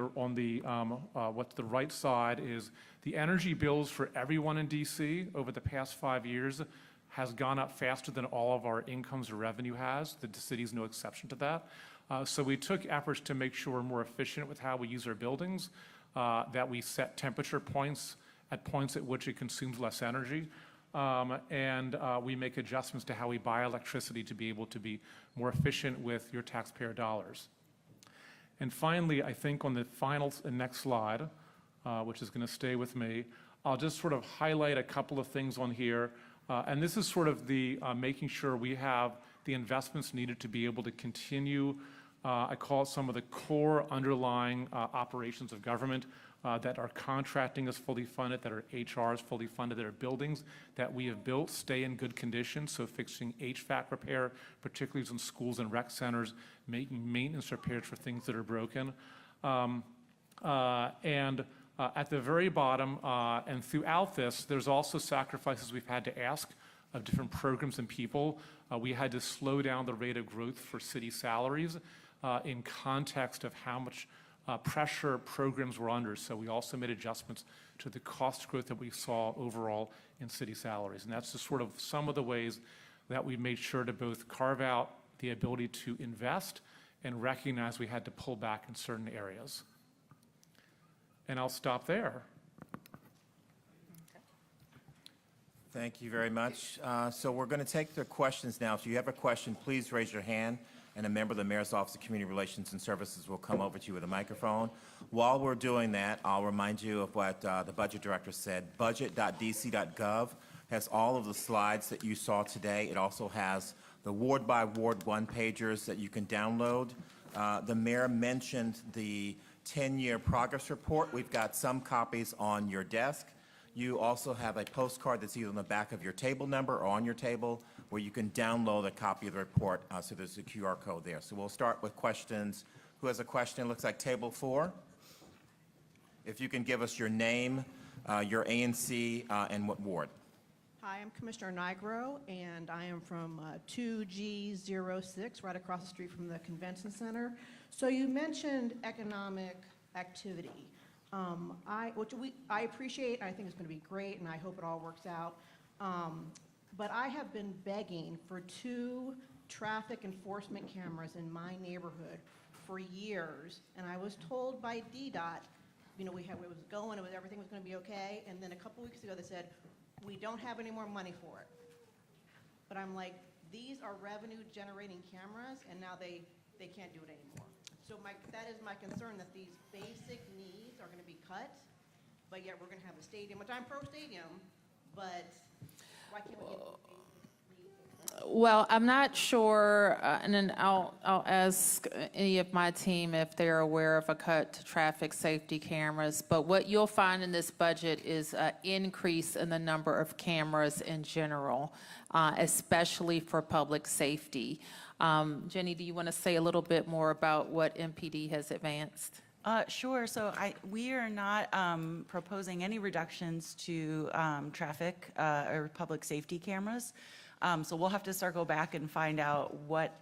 Speaker 3: what's the right side is the energy bills for everyone in DC over the past 5 years has gone up faster than all of our incomes or revenue has. The city's no exception to that. So we took efforts to make sure we're more efficient with how we use our buildings, that we set temperature points at points at which it consumes less energy, and we make adjustments to how we buy electricity to be able to be more efficient with your taxpayer dollars. And finally, I think on the next slide, which is going to stay with me, I'll just sort of highlight a couple of things on here. And this is sort of the making sure we have the investments needed to be able to continue, I call it some of the core underlying operations of government, that our contracting is fully funded, that our HR is fully funded, that our buildings that we have built stay in good condition, so fixing HVAC repair, particularly in schools and rec centers, making maintenance repairs for things that are broken. At the very bottom, and throughout this, there's also sacrifices we've had to ask of different programs and people. We had to slow down the rate of growth for city salaries in context of how much pressure programs were under. So we also made adjustments to the cost growth that we saw overall in city salaries. And that's just sort of some of the ways that we made sure to both carve out the ability to invest and recognize we had to pull back in certain areas. And I'll stop there.
Speaker 2: Thank you very much. So we're going to take the questions now. If you have a question, please raise your hand, and a member of the Mayor's Office of Community Relations and Services will come over to you with a microphone. While we're doing that, I'll remind you of what the Budget Director said. Budget.dc.gov has all of the slides that you saw today. It also has the ward-by-ward one-pagers that you can download. The Mayor mentioned the 10-year progress report. We've got some copies on your desk. You also have a postcard that's either on the back of your table number or on your table where you can download a copy of the report, so there's a QR code there. So we'll start with questions. Who has a question? Looks like table 4. If you can give us your name, your ANC, and what ward.
Speaker 10: Hi, I'm Commissioner Nigro, and I am from 2G06, right across the street from the Convention Center. So you mentioned economic activity. I appreciate, I think it's going to be great, and I hope it all works out. But I have been begging for 2 traffic enforcement cameras in my neighborhood for years, and I was told by DDOT, you know, it was going, everything was going to be okay, and then a couple weeks ago they said, we don't have any more money for it. But I'm like, these are revenue-generating cameras, and now they can't do it anymore. So that is my concern, that these basic needs are going to be cut, but yet we're going to have a stadium, which I'm pro-stadium, but why can't we get these basic needs?
Speaker 1: Well, I'm not sure, and then I'll ask any of my team if they're aware of a cut to traffic safety cameras. But what you'll find in this budget is an increase in the number of cameras in general, especially for public safety. Jenny, do you want to say a little bit more about what MPD has advanced?
Speaker 4: Sure. So we are not proposing any reductions to traffic or public safety cameras. So we'll have to circle back and find out what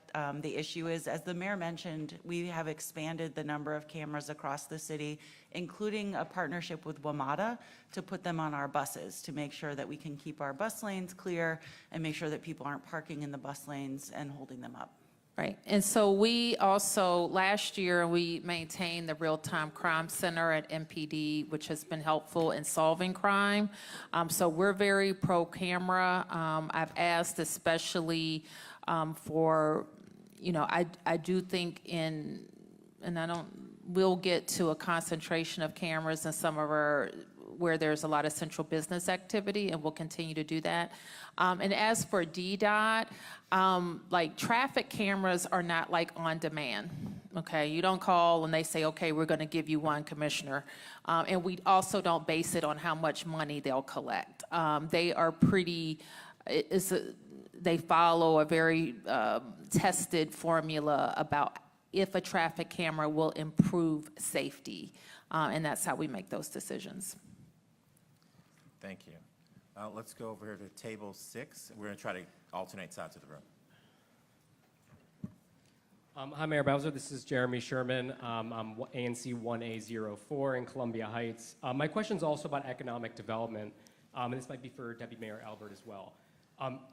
Speaker 4: the issue is. As the mayor mentioned, we have expanded the number of cameras across the city, including a partnership with WMATA to put them on our buses to make sure that we can keep our bus lanes clear and make sure that people aren't parking in the bus lanes and holding them up.
Speaker 1: Right, and so we also, last year, we maintained the Real-Time Crime Center at MPD, which has been helpful in solving crime. So we're very pro-camera. I've asked especially for, you know, I do think we'll get to a concentration of cameras in some of our, where there's a lot of central business activity, and we'll continue to do that. And as for DDOT, like traffic cameras are not like on demand, okay? You don't call and they say, okay, we're gonna give you one, Commissioner. And we also don't base it on how much money they'll collect. They are pretty, they follow a very tested formula about if a traffic camera will improve safety. And that's how we make those decisions.
Speaker 2: Thank you. Let's go over here to table 6. We're going to try to alternate sides of the room.
Speaker 11: Hi, Mayor Bowser. This is Jeremy Sherman. I'm ANC 1A04 in Columbia Heights. My question is also about economic development, and this might be for Deputy Mayor Albert as well.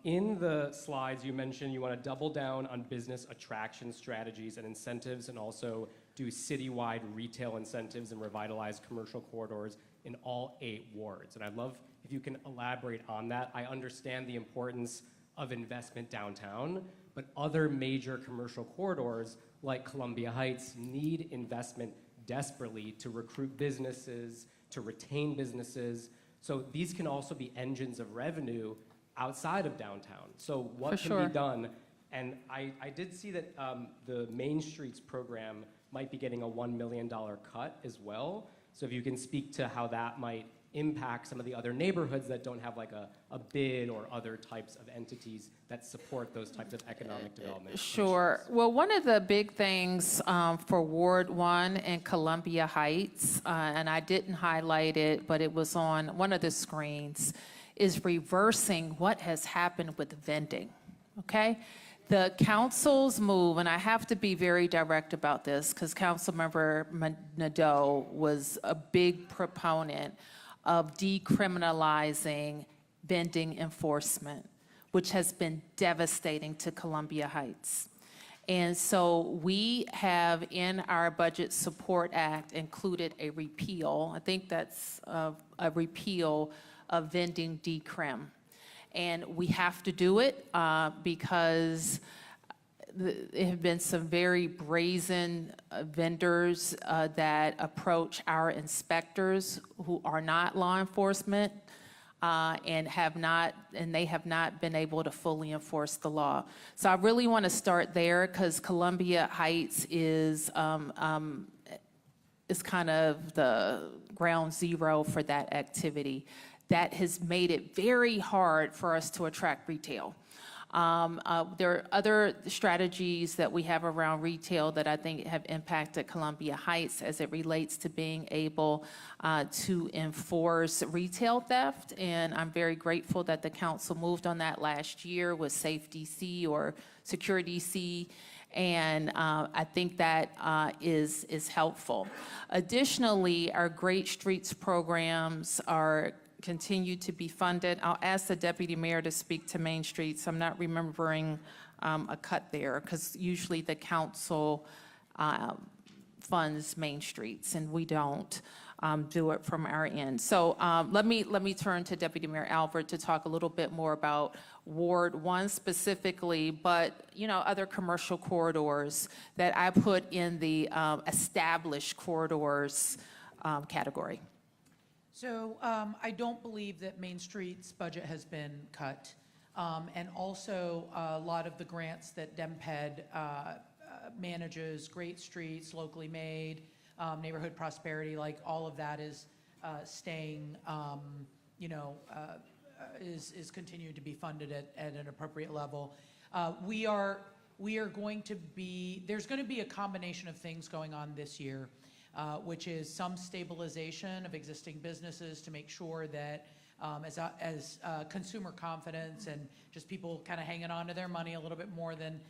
Speaker 11: In the slides, you mentioned you want to double down on business attraction strategies and incentives, and also do citywide retail incentives and revitalize commercial corridors in all 8 wards. And I'd love if you can elaborate on that. I understand the importance of investment downtown, but other major commercial corridors like Columbia Heights need investment desperately to recruit businesses, to retain businesses. So these can also be engines of revenue outside of downtown. So what can be done? And I did see that the Main Streets program might be getting a $1 million cut as well. So if you can speak to how that might impact some of the other neighborhoods that don't have like a bid or other types of entities that support those types of economic development.
Speaker 1: Sure. Well, one of the big things for Ward 1 in Columbia Heights, and I didn't highlight it, but it was on one of the screens, is reversing what has happened with vending, okay? The council's move, and I have to be very direct about this because Councilmember Nadeau was a big proponent of decriminalizing vending enforcement, which has been devastating to Columbia Heights. And so we have in our Budget Support Act included a repeal, I think that's a repeal of vending decrim. And we have to do it because there have been some very brazen vendors that approach our inspectors who are not law enforcement and they have not been able to fully enforce the law. So I really want to start there because Columbia Heights is kind of the ground zero for that activity. That has made it very hard for us to attract retail. There are other strategies that we have around retail that I think have impacted Columbia Heights as it relates to being able to enforce retail theft. And I'm very grateful that the council moved on that last year with Safe DC or Secure DC. And I think that is helpful. Additionally, our Great Streets programs continue to be funded. I'll ask the deputy mayor to speak to Main Streets. I'm not remembering a cut there because usually the council funds Main Streets and we don't do it from our end. So let me turn to Deputy Mayor Albert to talk a little bit more about Ward 1 specifically, but other commercial corridors that I put in the established corridors category.
Speaker 8: So I don't believe that Main Street's budget has been cut. And also a lot of the grants that DEMPED manages, Great Streets, locally made, neighborhood prosperity, like all of that is staying, is continued to be funded at an appropriate level. We are going to be, there's going to be a combination of things going on this year. Which is some stabilization of existing businesses to make sure that as consumer confidence and just people kind of hanging on to their money a little bit more than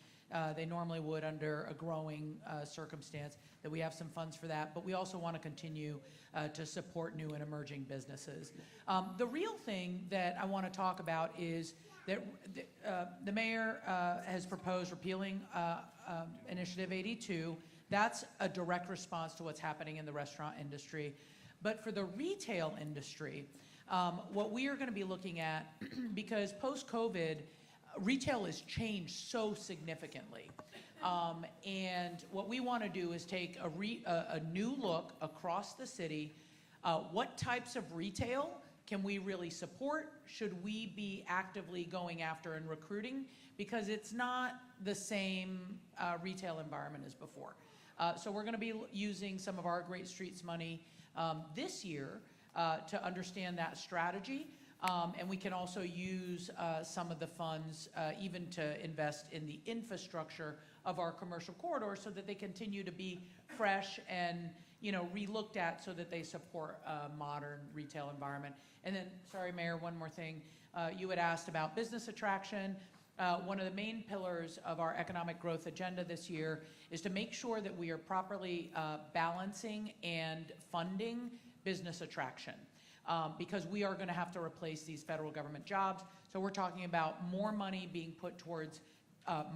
Speaker 8: they normally would under a growing circumstance, that we have some funds for that. But we also want to continue to support new and emerging businesses. The real thing that I want to talk about is that the mayor has proposed repealing Initiative 82. That's a direct response to what's happening in the restaurant industry. But for the retail industry, what we are going to be looking at, because post-COVID, retail has changed so significantly. And what we want to do is take a new look across the city. What types of retail can we really support? Should we be actively going after and recruiting? Because it's not the same retail environment as before. So we're going to be using some of our Great Streets money this year to understand that strategy. And we can also use some of the funds even to invest in the infrastructure of our commercial corridors so that they continue to be fresh and re-looked at so that they support a modern retail environment. And then, sorry, Mayor, one more thing. You had asked about business attraction. One of the main pillars of our economic growth agenda this year is to make sure that we are properly balancing and funding business attraction. Because we are going to have to replace these federal government jobs. So we're talking about more money being put towards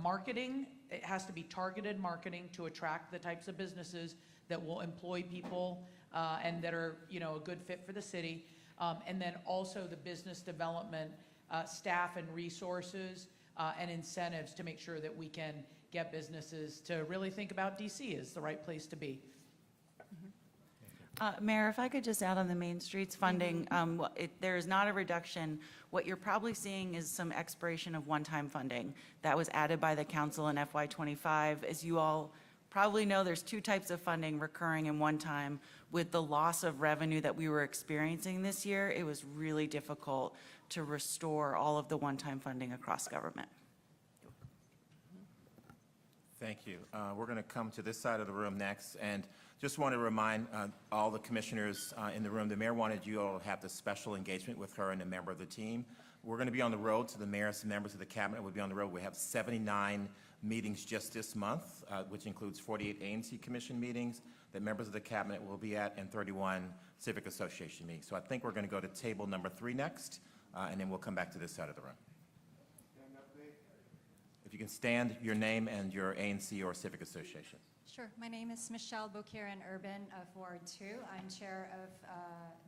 Speaker 8: marketing. It has to be targeted marketing to attract the types of businesses that will employ people and that are a good fit for the city. And then also the business development staff and resources and incentives to make sure that we can get businesses to really think about DC as the right place to be.
Speaker 4: Mayor, if I could just add on the Main Streets funding, there is not a reduction. What you're probably seeing is some expiration of one-time funding that was added by the council in FY25. As you all probably know, there's two types of funding, recurring and one-time. With the loss of revenue that we were experiencing this year, it was really difficult to restore all of the one-time funding across government.
Speaker 2: Thank you. We're going to come to this side of the room next, and just want to remind all the commissioners in the room, the mayor wanted you all to have this special engagement with her and a member of the team. We're going to be on the road, so the mayor's members of the cabinet will be on the road. We have 79 meetings just this month, which includes 48 ANC Commission meetings that members of the cabinet will be at and 31 Civic Association meetings. So I think we're going to go to table number 3 next, and then we'll come back to this side of the room. If you can stand your name and your ANC or Civic Association.
Speaker 12: Sure. My name is Michelle Bokiran-Urban of Ward 2. I'm chair of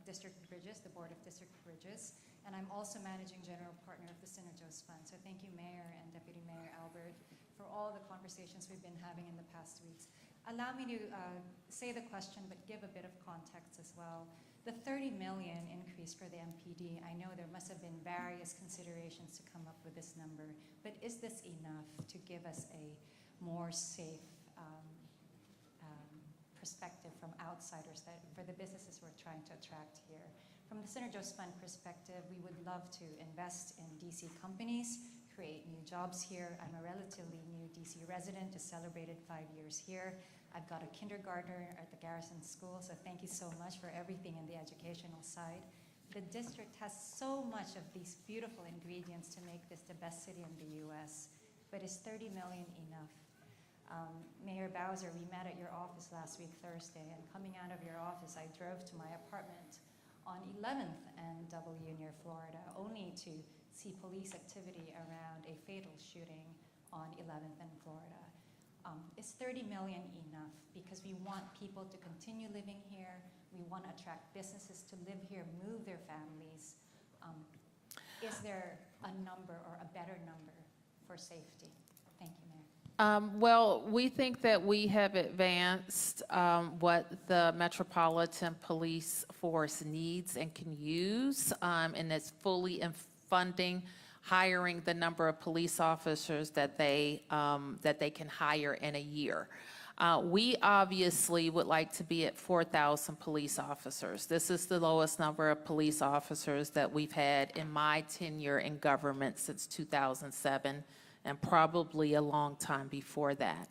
Speaker 12: District Bridges, the Board of District Bridges, and I'm also managing general partner of the Synergos Fund. So thank you, Mayor and Deputy Mayor Albert, for all the conversations we've been having in the past weeks. Allow me to say the question, but give a bit of context as well. The 30 million increase for the MPD, I know there must have been various considerations to come up with this number, but is this enough to give us a more safe perspective from outsiders that for the businesses we're trying to attract here? From the Senator Joe's Fund perspective, we would love to invest in DC companies, create new jobs here. I'm a relatively new DC resident, just celebrated 5 years here. I've got a kindergartner at the Garrison School, so thank you so much for everything in the educational side. The district has so much of these beautiful ingredients to make this the best city in the US, but is 30 million enough? Mayor Bowser, we met at your office last week, Thursday, and coming out of your office, I drove to my apartment on 11th and W near Florida, only to see police activity around a fatal shooting on 11th and Florida. Is 30 million enough? Because we want people to continue living here. We want to attract businesses to live here, move their families. Is there a number or a better number for safety? Thank you, Mayor.
Speaker 1: Well, we think that we have advanced what the Metropolitan Police Force needs and can use, and it's fully in funding, hiring the number of police officers that they can hire in a year. We obviously would like to be at 4,000 police officers. This is the lowest number of police officers that we've had in my tenure in government since 2007. And probably a long time before that.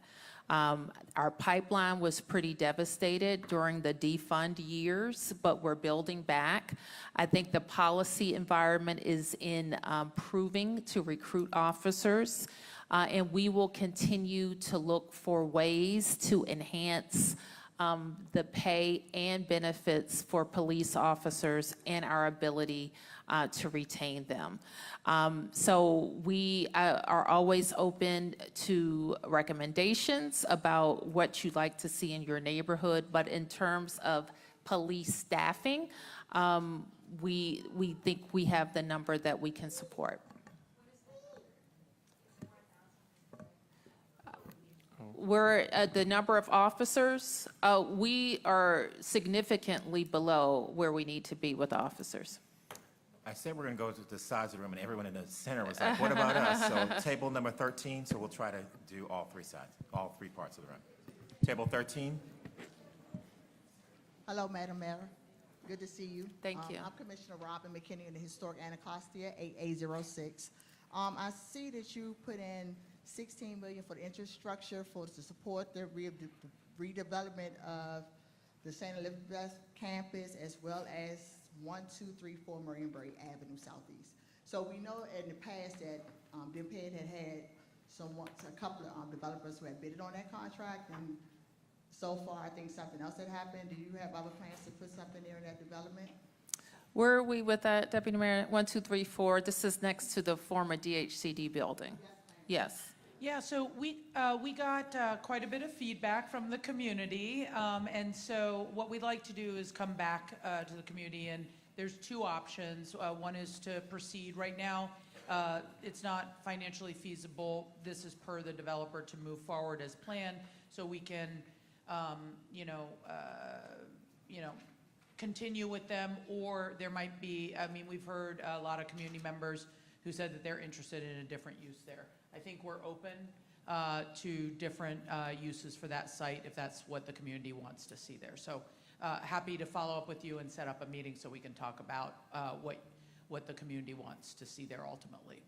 Speaker 1: Our pipeline was pretty devastated during the defund years, but we're building back. I think the policy environment is improving to recruit officers, and we will continue to look for ways to enhance the pay and benefits for police officers and our ability to retain them. So we are always open to recommendations about what you'd like to see in your neighborhood, but in terms of police staffing, we think we have the number that we can support. We're at the number of officers. We are significantly below where we need to be with officers.
Speaker 2: I said we're going to go to the sides of the room, and everyone in the center was like, what about us? So table number 13, so we'll try to do all three sides, all three parts of the room. Table 13.
Speaker 13: Hello, Madam Mayor. Good to see you.
Speaker 1: Thank you.
Speaker 13: I'm Commissioner Robin McKinney in the Historic Anacostia, 8806. I see that you put in $16 million for the infrastructure to support the redevelopment of the St. Elizabeth campus, as well as 1234 Marinebury Avenue Southeast. So we know in the past that DMPED had a couple of developers who had bid on that contract, and so far I think something else had happened. Do you have other plans to put something there in that development?
Speaker 1: Where are we with that, Deputy Mayor? 1234, this is next to the former DHCD building. Yes.
Speaker 8: Yeah, so we got quite a bit of feedback from the community, and so what we'd like to do is come back to the community, and there's two options. One is to proceed. Right now, it's not financially feasible. This is per the developer to move forward as planned, so we can, continue with them, or there might be, we've heard a lot of community members who said that they're interested in a different use there. I think we're open to different uses for that site if that's what the community wants to see there. So happy to follow up with you and set up a meeting so we can talk about what the community wants to see there ultimately.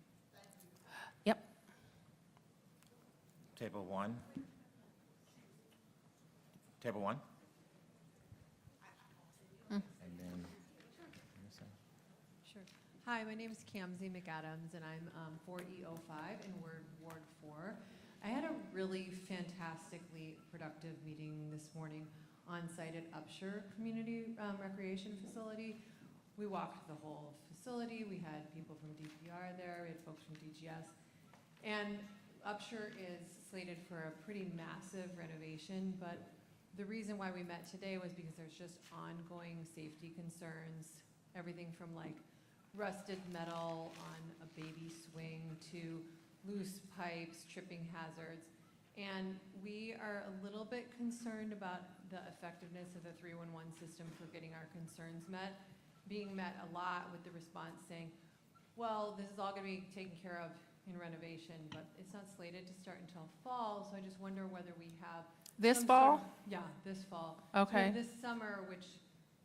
Speaker 1: Yep.
Speaker 2: Table 1. Table 1. And then,
Speaker 14: Sure. Hi, my name is Kamsi McAdams, and I'm 4E05 in Ward 4. I had a really fantastically productive meeting this morning on site at Upshur Community Recreation Facility. We walked the whole facility. We had people from DPR there. We had folks from DGS. And Upshur is slated for a pretty massive renovation, but the reason why we met today was because there's just ongoing safety concerns, everything from like rusted metal on a baby swing to loose pipes, tripping hazards. And we are a little bit concerned about the effectiveness of the 311 system for getting our concerns met, being met a lot with the response saying, well, this is all going to be taken care of in renovation, but it's not slated to start until fall, so I just wonder whether we have
Speaker 1: This
Speaker 14: some
Speaker 1: fall?
Speaker 14: sort of- yeah, this fall.
Speaker 1: Okay.
Speaker 14: So this summer, which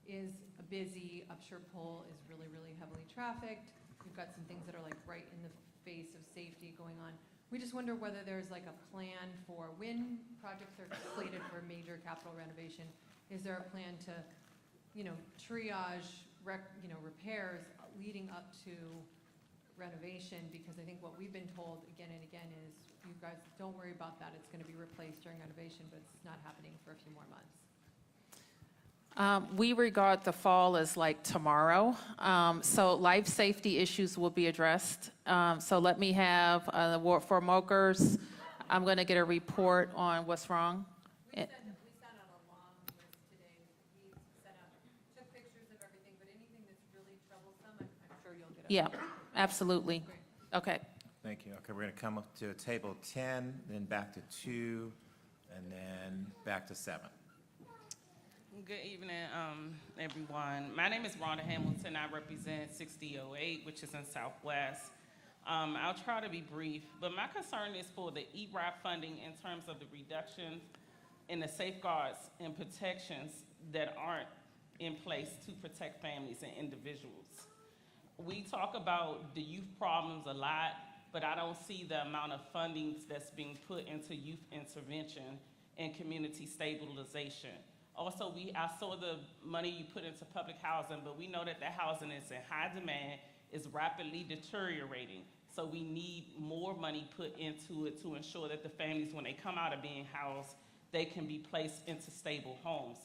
Speaker 14: is a busy, Upshur Pole is really, really heavily trafficked. We've got some things that are like right in the face of safety going on. We just wonder whether there's like a plan for when projects are slated for major capital renovation. Is there a plan to, triage, repairs leading up to renovation? Because I think what we've been told again and again is, you guys don't worry about that. It's going to be replaced during renovation, but it's not happening for a few more months.
Speaker 1: We regard the fall as like tomorrow. So life safety issues will be addressed. So let me have the Ward 4 Mokers. I'm going to get a report on what's wrong.
Speaker 14: We sent out a long list today. We took pictures of everything, but anything that's really troublesome, I'm sure you'll get.
Speaker 1: Yeah, absolutely. Okay.
Speaker 2: Thank you. Okay, we're going to come up to table 10, then back to 2, and then back to 7.
Speaker 15: Good evening, everyone. My name is Rhonda Hamilton. I represent 6008, which is in Southwest. I'll try to be brief, but my concern is for the ERAP funding in terms of the reduction in the safeguards and protections that aren't in place to protect families and individuals. We talk about the youth problems a lot, but I don't see the amount of funding that's being put into youth intervention and community stabilization. Also, I saw the money you put into public housing, but we know that the housing is in high demand, is rapidly deteriorating. So we need more money put into it to ensure that the families, when they come out of being housed, they can be placed into stable homes.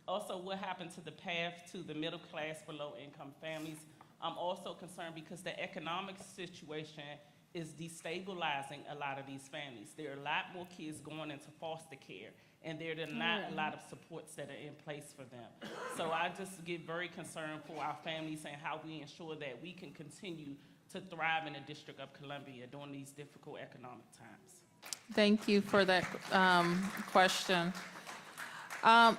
Speaker 15: Also, what happened to the path to the middle class for low income families? I'm also concerned because the economic situation is destabilizing a lot of these families. There are a lot more kids going into foster care, and there are not a lot of supports that are in place for them. So I just get very concerned for our families and how we ensure that we can continue to thrive in the District of Columbia during these difficult economic times.
Speaker 1: Thank you for that question.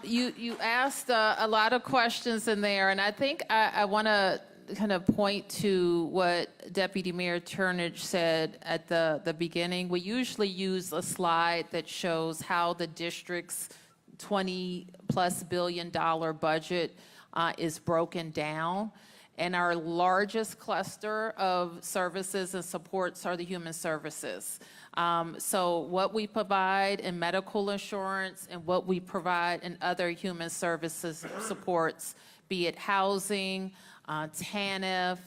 Speaker 1: You asked a lot of questions in there, and I think I want to kind of point to what Deputy Mayor Turnage said at the beginning. We usually use a slide that shows how the district's $20+ billion budget is broken down. And our largest cluster of services and supports are the human services. So what we provide in medical insurance and what we provide in other human services supports, be it housing, TANF,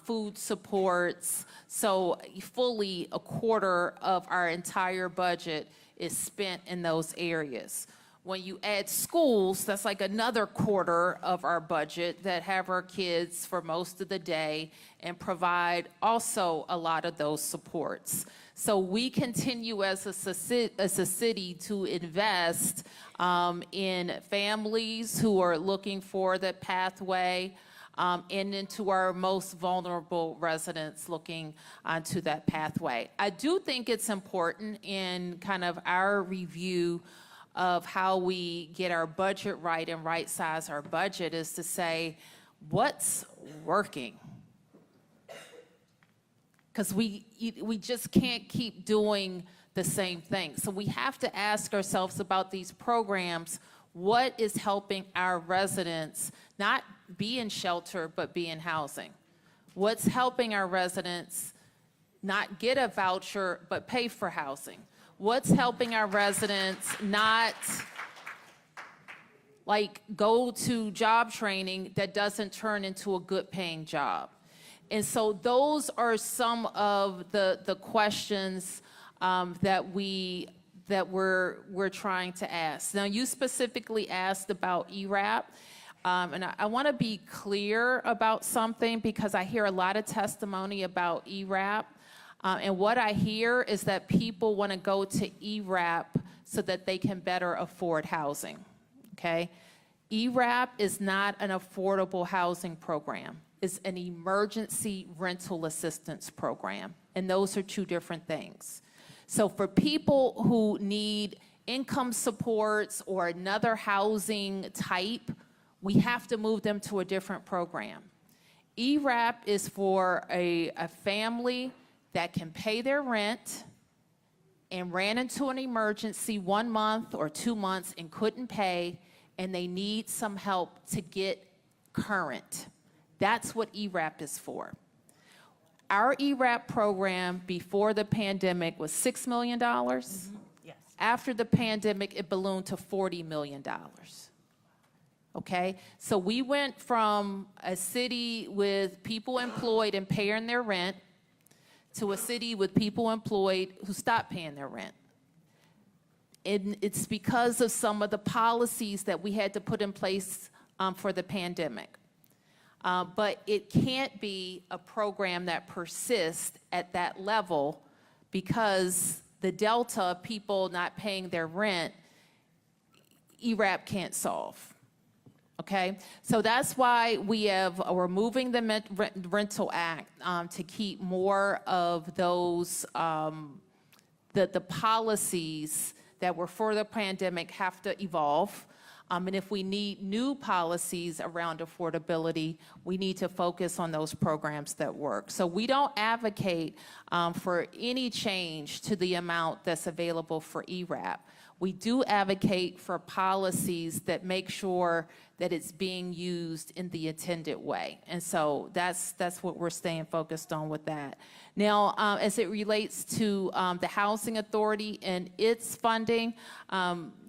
Speaker 1: food supports. So fully a quarter of our entire budget is spent in those areas. When you add schools, that's like another quarter of our budget that have our kids for most of the day and provide also a lot of those supports. So we continue as a city to invest in families who are looking for that pathway, and into our most vulnerable residents looking to that pathway. I do think it's important in kind of our review of how we get our budget right and right size our budget is to say, what's working? Because we just can't keep doing the same thing. So we have to ask ourselves about these programs, what is helping our residents not be in shelter, but be in housing? What's helping our residents not get a voucher, but pay for housing? What's helping our residents not like go to job training that doesn't turn into a good paying job? And so those are some of the questions that we're trying to ask. Now, you specifically asked about ERAP, and I want to be clear about something because I hear a lot of testimony about ERAP, and what I hear is that people want to go to ERAP so that they can better afford housing, okay? ERAP is not an affordable housing program. is an emergency rental assistance program, and those are two different things. So for people who need income supports or another housing type, we have to move them to a different program. ERAP is for a family that can pay their rent and ran into an emergency 1 month or 2 months and couldn't pay, and they need some help to get current. That's what ERAP is for. Our ERAP program before the pandemic was $6 million.
Speaker 4: Yes.
Speaker 1: After the pandemic, it ballooned to $40 million. Okay, so we went from a city with people employed and paying their rent to a city with people employed who stopped paying their rent. And it's because of some of the policies that we had to put in place for the pandemic. But it can't be a program that persists at that level because the delta of people not paying their rent, ERAP can't solve. Okay, so that's why we're moving the Rental Act to keep more of those, the policies that were for the pandemic have to evolve. And if we need new policies around affordability, we need to focus on those programs that work. So we don't advocate for any change to the amount that's available for ERAP. We do advocate for policies that make sure that it's being used in the intended way. And so that's what we're staying focused on with that. Now, as it relates to the Housing Authority and its funding,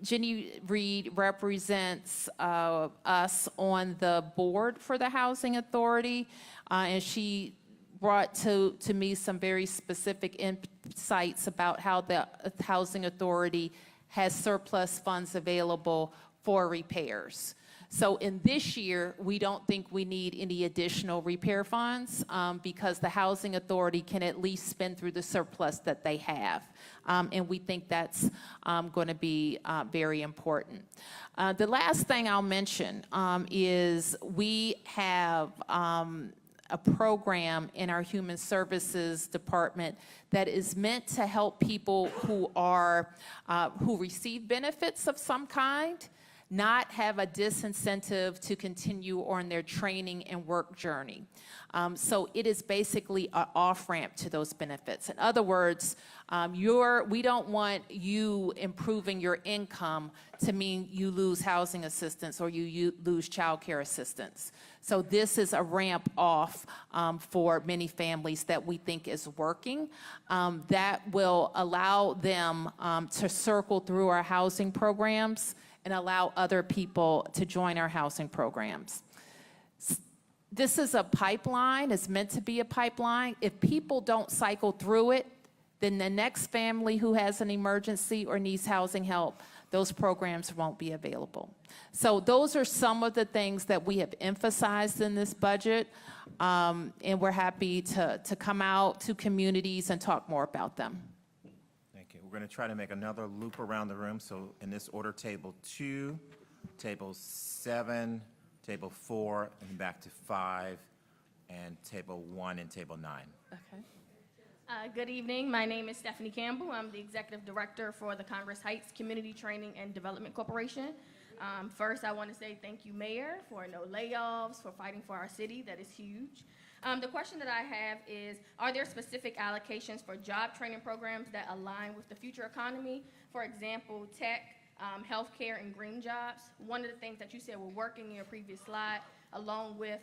Speaker 1: Jenny Reed represents us on the board for the Housing Authority, and she brought to me some very specific insights about how the Housing Authority has surplus funds available for repairs. So in this year, we don't think we need any additional repair funds because the Housing Authority can at least spend through the surplus that they have. And we think that's going to be very important. The last thing I'll mention is we have a program in our Human Services Department that is meant to help people who receive benefits of some kind not have a disincentive to continue on their training and work journey. So it is basically an off-ramp to those benefits. In other words, we don't want you improving your income to mean you lose housing assistance or you lose child care assistance. So this is a ramp off for many families that we think is working that will allow them to circle through our housing programs and allow other people to join our housing programs. This is a pipeline, it's meant to be a pipeline. If people don't cycle through it, then the next family who has an emergency or needs housing help, those programs won't be available. So those are some of the things that we have emphasized in this budget, and we're happy to come out to communities and talk more about them.
Speaker 2: Thank you. We're going to try to make another loop around the room. So in this order, table 2, table 7, table 4, and back to 5, and table 1 and table 9.
Speaker 16: Okay. Good evening. My name is Stephanie Campbell. I'm the Executive Director for the Congress Heights Community Training and Development Corporation. First, I want to say thank you, Mayor, for no layoffs, for fighting for our city. That is huge. The question that I have is, are there specific allocations for job training programs that align with the future economy? For example, tech, healthcare, and green jobs. One of the things that you said were working in your previous slide, along with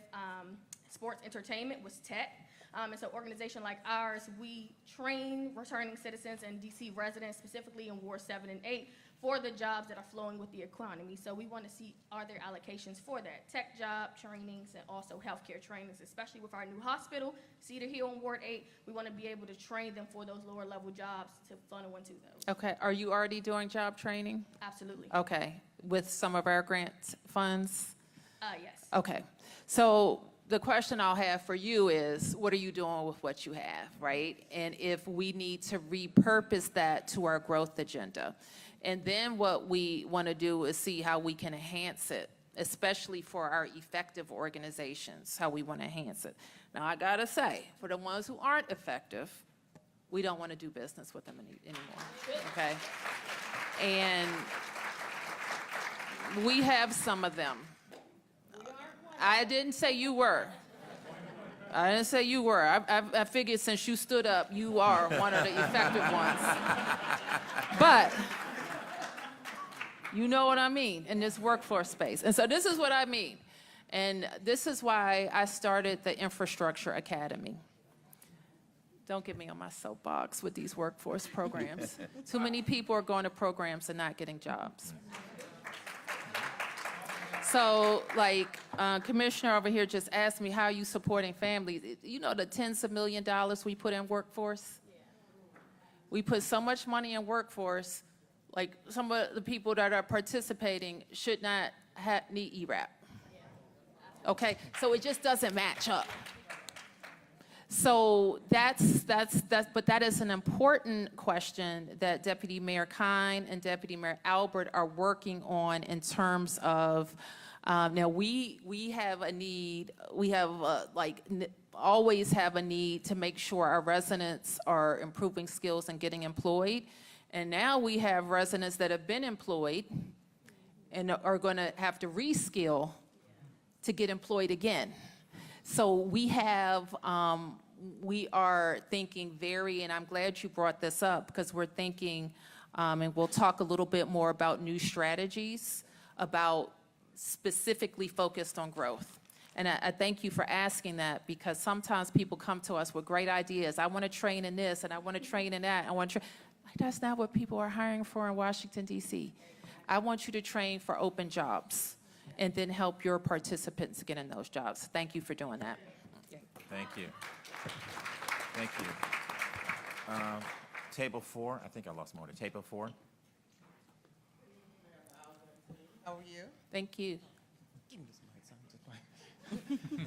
Speaker 16: sports entertainment, was tech. And so organization like ours, we train returning citizens and DC residents, specifically in Ward 7 and 8, for the jobs that are flowing with the economy. So we want to see, are there allocations for that? Tech job trainings and also healthcare trainings, especially with our new hospital, Cedar Hill in Ward 8. We want to be able to train them for those lower level jobs to funnel into those.
Speaker 1: Okay, are you already doing job training?
Speaker 16: Absolutely.
Speaker 1: Okay, with some of our grant funds?
Speaker 16: Yes.
Speaker 1: Okay, so the question I'll have for you is, what are you doing with what you have, right? And if we need to repurpose that to our growth agenda. And then what we want to do is see how we can enhance it especially for our effective organizations, how we want to enhance it. Now, I gotta say, for the ones who aren't effective, we don't want to do business with them anymore, okay? And we have some of them. I didn't say you were. I didn't say you were. I figured since you stood up, you are one of the effective ones. But you know what I mean in this workforce space. And so this is what I mean. And this is why I started the Infrastructure Academy. Don't get me on my soapbox with these workforce programs. Too many people are going to programs and not getting jobs. So, like, Commissioner over here just asked me, how are you supporting families? You know the tens of $millions we put in workforce? We put so much money in workforce, like some of the people that are participating should not need ERAP. Okay, so it just doesn't match up. So but that is an important question that Deputy Mayor Kine and Deputy Mayor Albert are working on in terms of, now we have a need, we have always have a need to make sure our residents are improving skills and getting employed. And now we have residents that have been employed and are gonna have to reskill to get employed again. So we have, we are thinking and I'm glad you brought this up because we're thinking, and we'll talk a little bit more about new strategies, about specifically focused on growth. And I thank you for asking that because sometimes people come to us with great ideas. I want to train in this and I want to train in that. I want to that's not what people are hiring for in Washington, D.C. I want you to train for open jobs and then help your participants get in those jobs. Thank you for doing that.
Speaker 2: Thank you. Thank you. Table 4, I think I lost more to table 4.
Speaker 17: How are you?
Speaker 1: Thank you.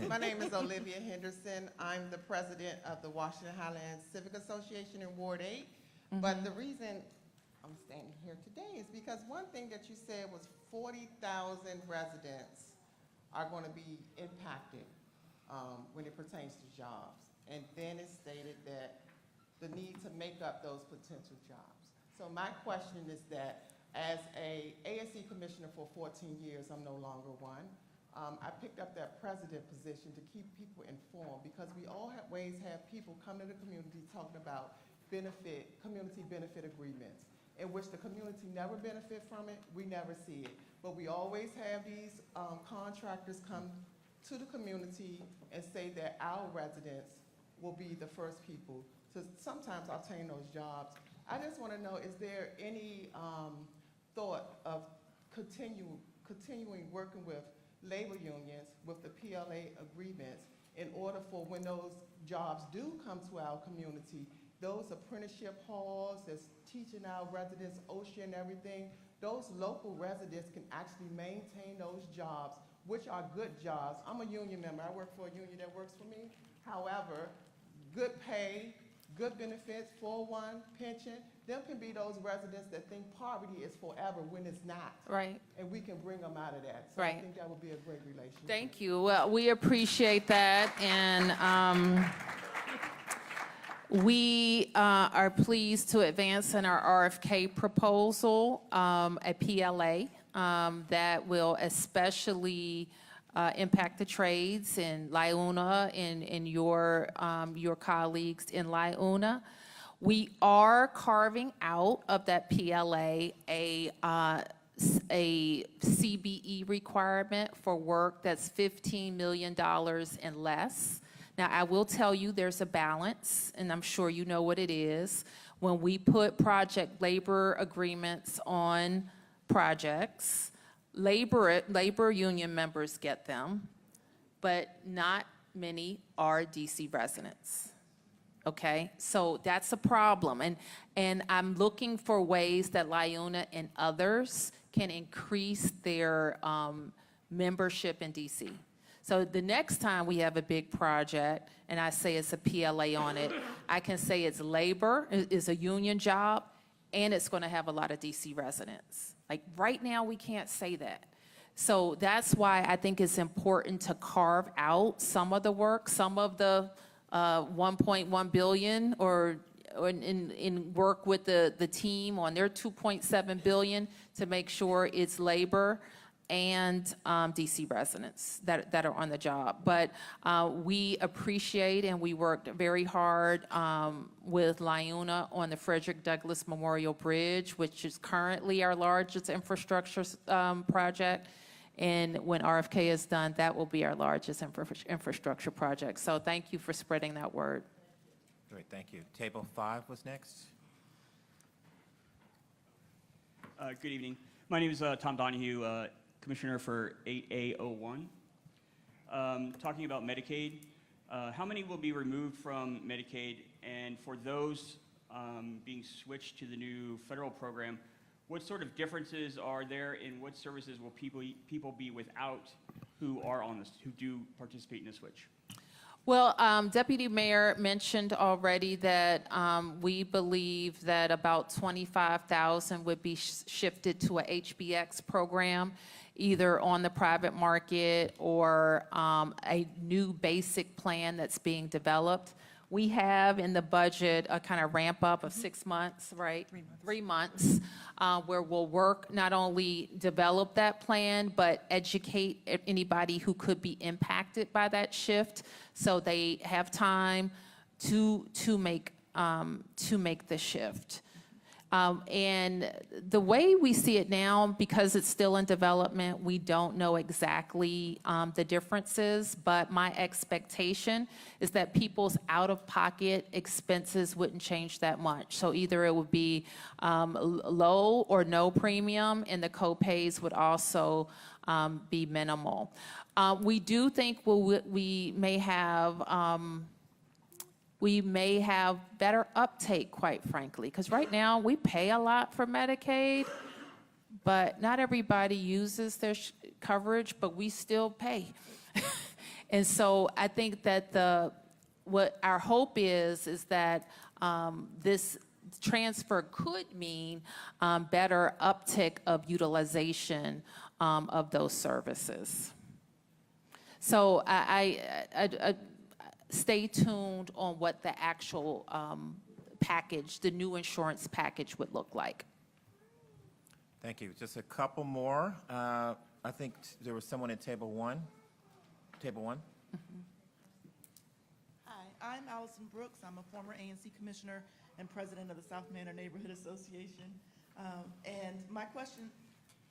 Speaker 17: My name is Olivia Henderson. I'm the president of the Washington Highlands Civic Association in Ward 8. But the reason I'm standing here today is because one thing that you said was 40,000 residents are going to be impacted when it pertains to jobs. And then it stated that the need to make up those potential jobs. So my question is that as a ASC commissioner for 14 years, I'm no longer one. I picked up that president position to keep people informed because we always have people come to the community talking about community benefit agreements in which the community never benefit from it, we never see it. But we always have these contractors come to the community and say that our residents will be the first people to sometimes obtain those jobs. I just want to know, is there any thought of continuing working with labor unions with the PLA agreements in order for when those jobs do come to our community, those apprenticeship halls that's teaching our residents OSHA and everything, those local residents can actually maintain those jobs, which are good jobs. I'm a union member. I work for a union that works for me. However, good pay, good benefits, 401, pension, them can be those residents that think poverty is forever when it's not.
Speaker 1: Right.
Speaker 17: And we can bring them out of that. So
Speaker 1: Right.
Speaker 17: I think that would be a great relationship.
Speaker 1: Thank you. Well, we appreciate that. And we are pleased to advance in our RFK proposal a PLA that will especially impact the trades in Liuna and your colleagues in Liuna. We are carving out of that PLA a CBE requirement for work that's $15 million and less. Now, I will tell you there's a balance, and I'm sure you know what it is. When we put project labor agreements on projects, labor union members get them, but not many are DC residents. Okay, so that's a problem, and I'm looking for ways that Liuna and others can increase their membership in DC. So the next time we have a big project, and I say it's a PLA on it, I can say it's labor, it's a union job, and it's going to have a lot of DC residents. Like right now, we can't say that. So that's why I think it's important to carve out some of the work, some of the 1.1 billion, or in work with the team on their 2.7 billion to make sure it's labor and DC residents that are on the job. But we appreciate, and we worked very hard with LIUNA on the Frederick Douglass Memorial Bridge, which is currently our largest infrastructure project. And when RFK is done, that will be our largest infrastructure project. So thank you for spreading that word.
Speaker 2: Great, thank you. Table 5 was next.
Speaker 18: Good evening. My name is Tom Donahue, Commissioner for 8A01. Talking about Medicaid, how many will be removed from Medicaid? And for those being switched to the new federal program, what sort of differences are there in what services will people be without who do participate in the switch?
Speaker 1: Well, Deputy Mayor mentioned already that we believe that about 25,000 would be shifted to a HBX program, either on the private market or a new basic plan that's being developed. We have in the budget a kind of ramp up of 6 months, right? 3 months, where we'll work, not only develop that plan, but educate anybody who could be impacted by that shift, so they have time to make the shift. And the way we see it now, because it's still in development, we don't know exactly the differences, but my expectation is that people's out-of-pocket expenses wouldn't change that much. So either it would be low or no premium, and the co-pays would also be minimal. We do think we may have better uptake, quite frankly, because right now we pay a lot for Medicaid, but not everybody uses their coverage, but we still pay. And so I think that what our hope is that this transfer could mean better uptick of utilization of those services. So I stay tuned on what the actual package, the new insurance package would look like.
Speaker 2: Thank you. Just a couple more. I think there was someone at table 1. Table 1.
Speaker 19: Hi, I'm Allison Brooks. I'm a former ANC commissioner and president of the South Manor Neighborhood Association. And my question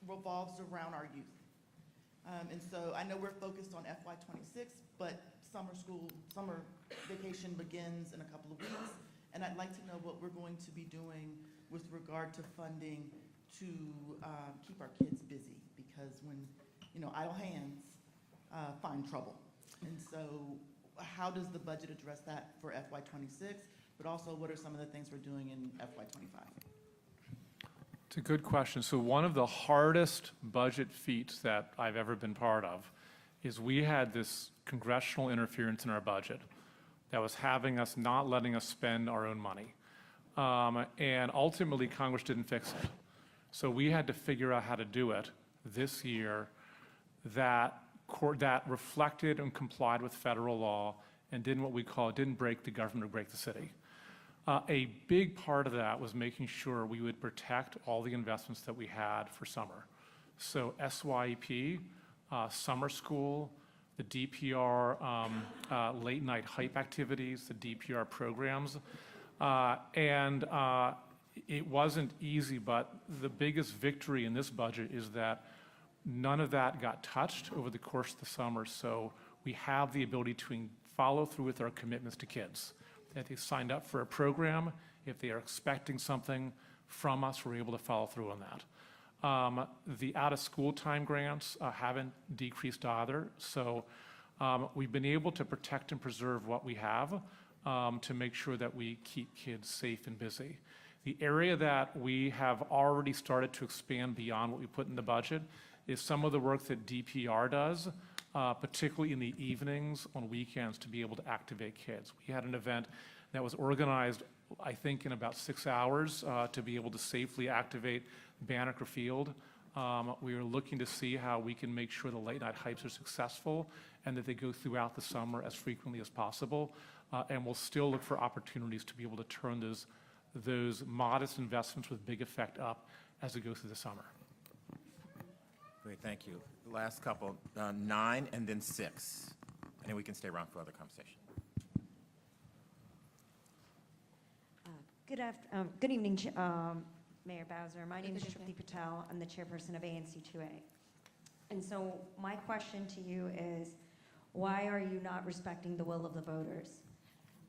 Speaker 19: revolves around our youth. And so I know we're focused on FY26, but summer vacation begins in a couple of weeks, and I'd like to know what we're going to be doing with regard to funding to keep our kids busy, because when, idle hands find trouble. And so how does the budget address that for FY26, but also what are some of the things we're doing in FY25?
Speaker 3: It's a good question. So one of the hardest budget feats that I've ever been part of is we had this congressional interference in our budget that was not letting us spend our own money. And ultimately, Congress didn't fix it. So we had to figure out how to do it this year that reflected and complied with federal law and didn't break the government or break the city. A big part of that was making sure we would protect all the investments that we had for summer. So SYEP, summer school, the DPR late night hype activities, the DPR programs. And it wasn't easy, but the biggest victory in this budget is that none of that got touched over the course of the summer. So we have the ability to follow through with our commitments to kids. If they signed up for a program, if they are expecting something from us, we're able to follow through on that. The out-of-school time grants haven't decreased either. So we've been able to protect and preserve what we have to make sure that we keep kids safe and busy. The area that we have already started to expand beyond what we put in the budget is some of the work that DPR does, particularly in the evenings on weekends, to be able to activate kids. We had an event that was organized, I think, in about 6 hours to be able to safely activate Banneker Field We are looking to see how we can make sure the late-night hypes are successful and that they go throughout the summer as frequently as possible. And we'll still look for opportunities to be able to turn those modest investments with big effect up as we go through the summer.
Speaker 2: Great, thank you. Last couple, 9 and then 6. And then we can stay around for other conversation.
Speaker 20: Good evening, Mayor Bowser. My name is Tripti Patel. I'm the chairperson of ANC2A. And so my question to you is, why are you not respecting the will of the voters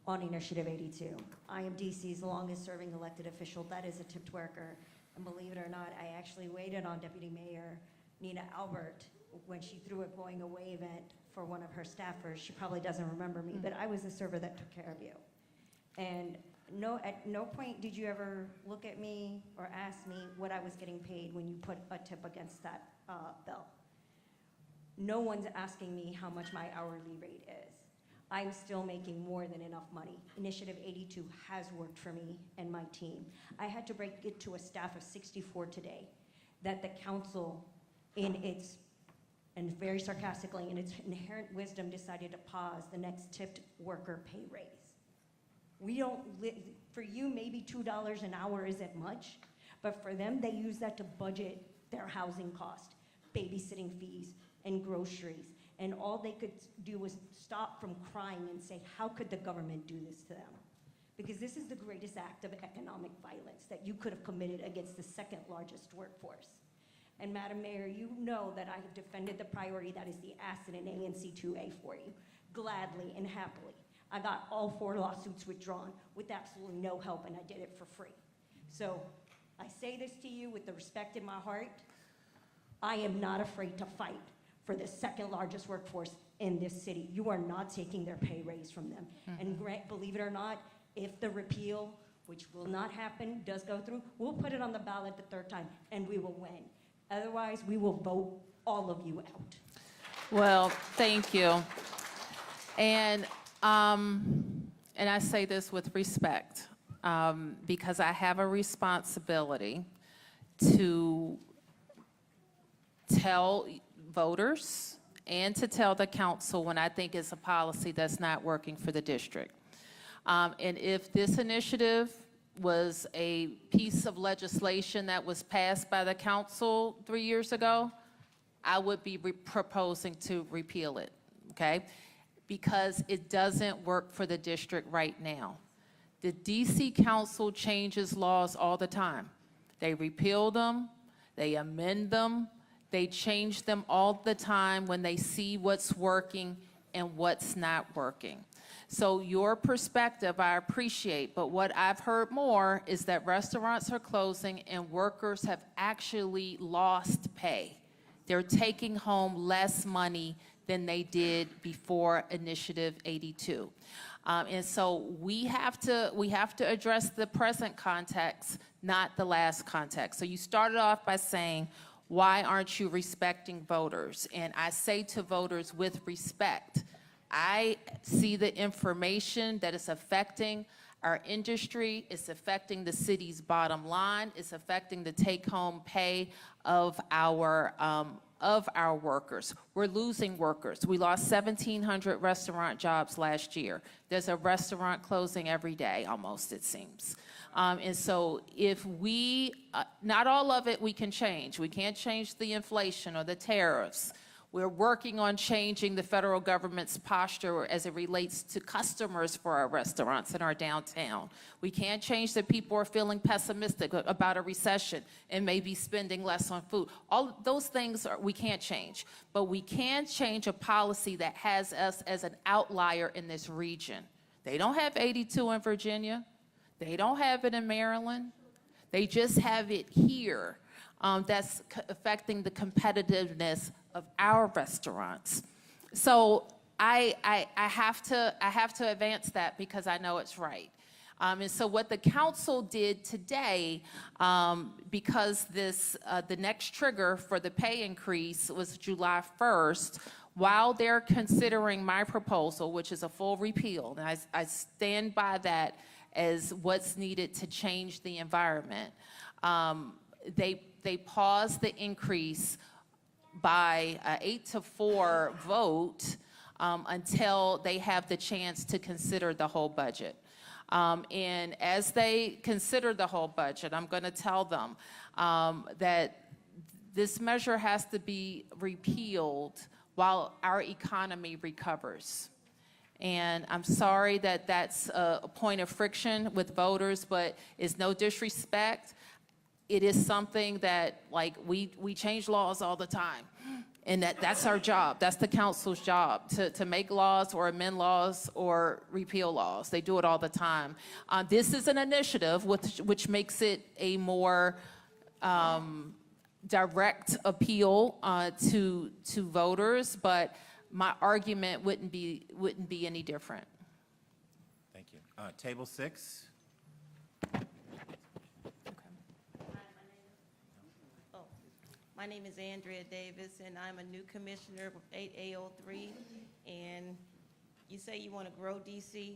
Speaker 20: on Initiative 82? I am DC's longest serving elected official. That is a tipped worker. And believe it or not, I actually waited on Deputy Mayor Nina Albert when she threw a going away event for one of her staffers. She probably doesn't remember me, but I was the server that took care of you. And at no point did you ever look at me or ask me what I was getting paid when you put a tip against that bill. No one's asking me how much my hourly rate is. I'm still making more than enough money. Initiative 82 has worked for me and my team. I had to break it to a staff of 64 today, that the council, and very sarcastically, in its inherent wisdom, decided to pause the next tipped worker pay raise. We don't for you, maybe $2 an hour isn't much, but for them, they use that to budget their housing cost, babysitting fees, and groceries. And all they could do was stop from crying and say, how could the government do this to them? Because this is the greatest act of economic violence that you could have committed against the second largest workforce. And Madam Mayor, you know that I have defended the priority that is the asset in ANC2A for you, gladly and happily. I got all 4 lawsuits withdrawn with absolutely no help, and I did it for free. So I say this to you with the respect in my heart. I am not afraid to fight for the second largest workforce in this city. You are not taking their pay raise from them. And believe it or not, if the repeal, which will not happen, does go through, we'll put it on the ballot the 3rd time, and we will win. Otherwise, we will vote all of you out.
Speaker 1: Well, thank you. And I say this with respect, because I have a responsibility to tell voters and to tell the council when I think it's a policy that's not working for the district. And if this initiative was a piece of legislation that was passed by the council 3 years ago, I would be proposing to repeal it, okay? Because it doesn't work for the district right now. The DC Council changes laws all the time. They repeal them, they amend them, they change them all the time when they see what's working and what's not working. So your perspective, I appreciate, but what I've heard more is that restaurants are closing and workers have actually lost pay. They're taking home less money than they did before Initiative 82. And so we have to address the present context, not the last context. So you started off by saying, why aren't you respecting voters? And I say to voters with respect, I see the information that is affecting our industry, it's affecting the city's bottom line, it's affecting the take-home pay of our workers. We're losing workers. We lost 1,700 restaurant jobs last year. There's a restaurant closing every day, almost, it seems. And so if we, not all of it we can change. We can't change the inflation or the tariffs. We're working on changing the federal government's posture as it relates to customers for our restaurants in our downtown. We can't change that people are feeling pessimistic about a recession and maybe spending less on food. All those things we can't change, but we can change a policy that has us as an outlier in this region. They don't have 82 in Virginia. They don't have it in Maryland. They just have it here. That's affecting the competitiveness of our restaurants. So I have to advance that because I know it's right. And so what the council did today, because the next trigger for the pay increase was July 1st, while they're considering my proposal, which is a full repeal, and I stand by that as what's needed to change the environment. they paused the increase by 8-4 vote until they have the chance to consider the whole budget. And as they consider the whole budget, I'm going to tell them that this measure has to be repealed while our economy recovers. And I'm sorry that that's a point of friction with voters, but it's no disrespect. It is something that, like, we change laws all the time. And that's our job. That's the council's job, to make laws or amend laws or repeal laws. They do it all the time. This is an initiative which makes it a more direct appeal to voters, but my argument wouldn't be any different.
Speaker 2: Thank you. Table 6.
Speaker 21: My name is Andrea Davis, and I'm a new commissioner with 8A03. And you say you want to grow DC.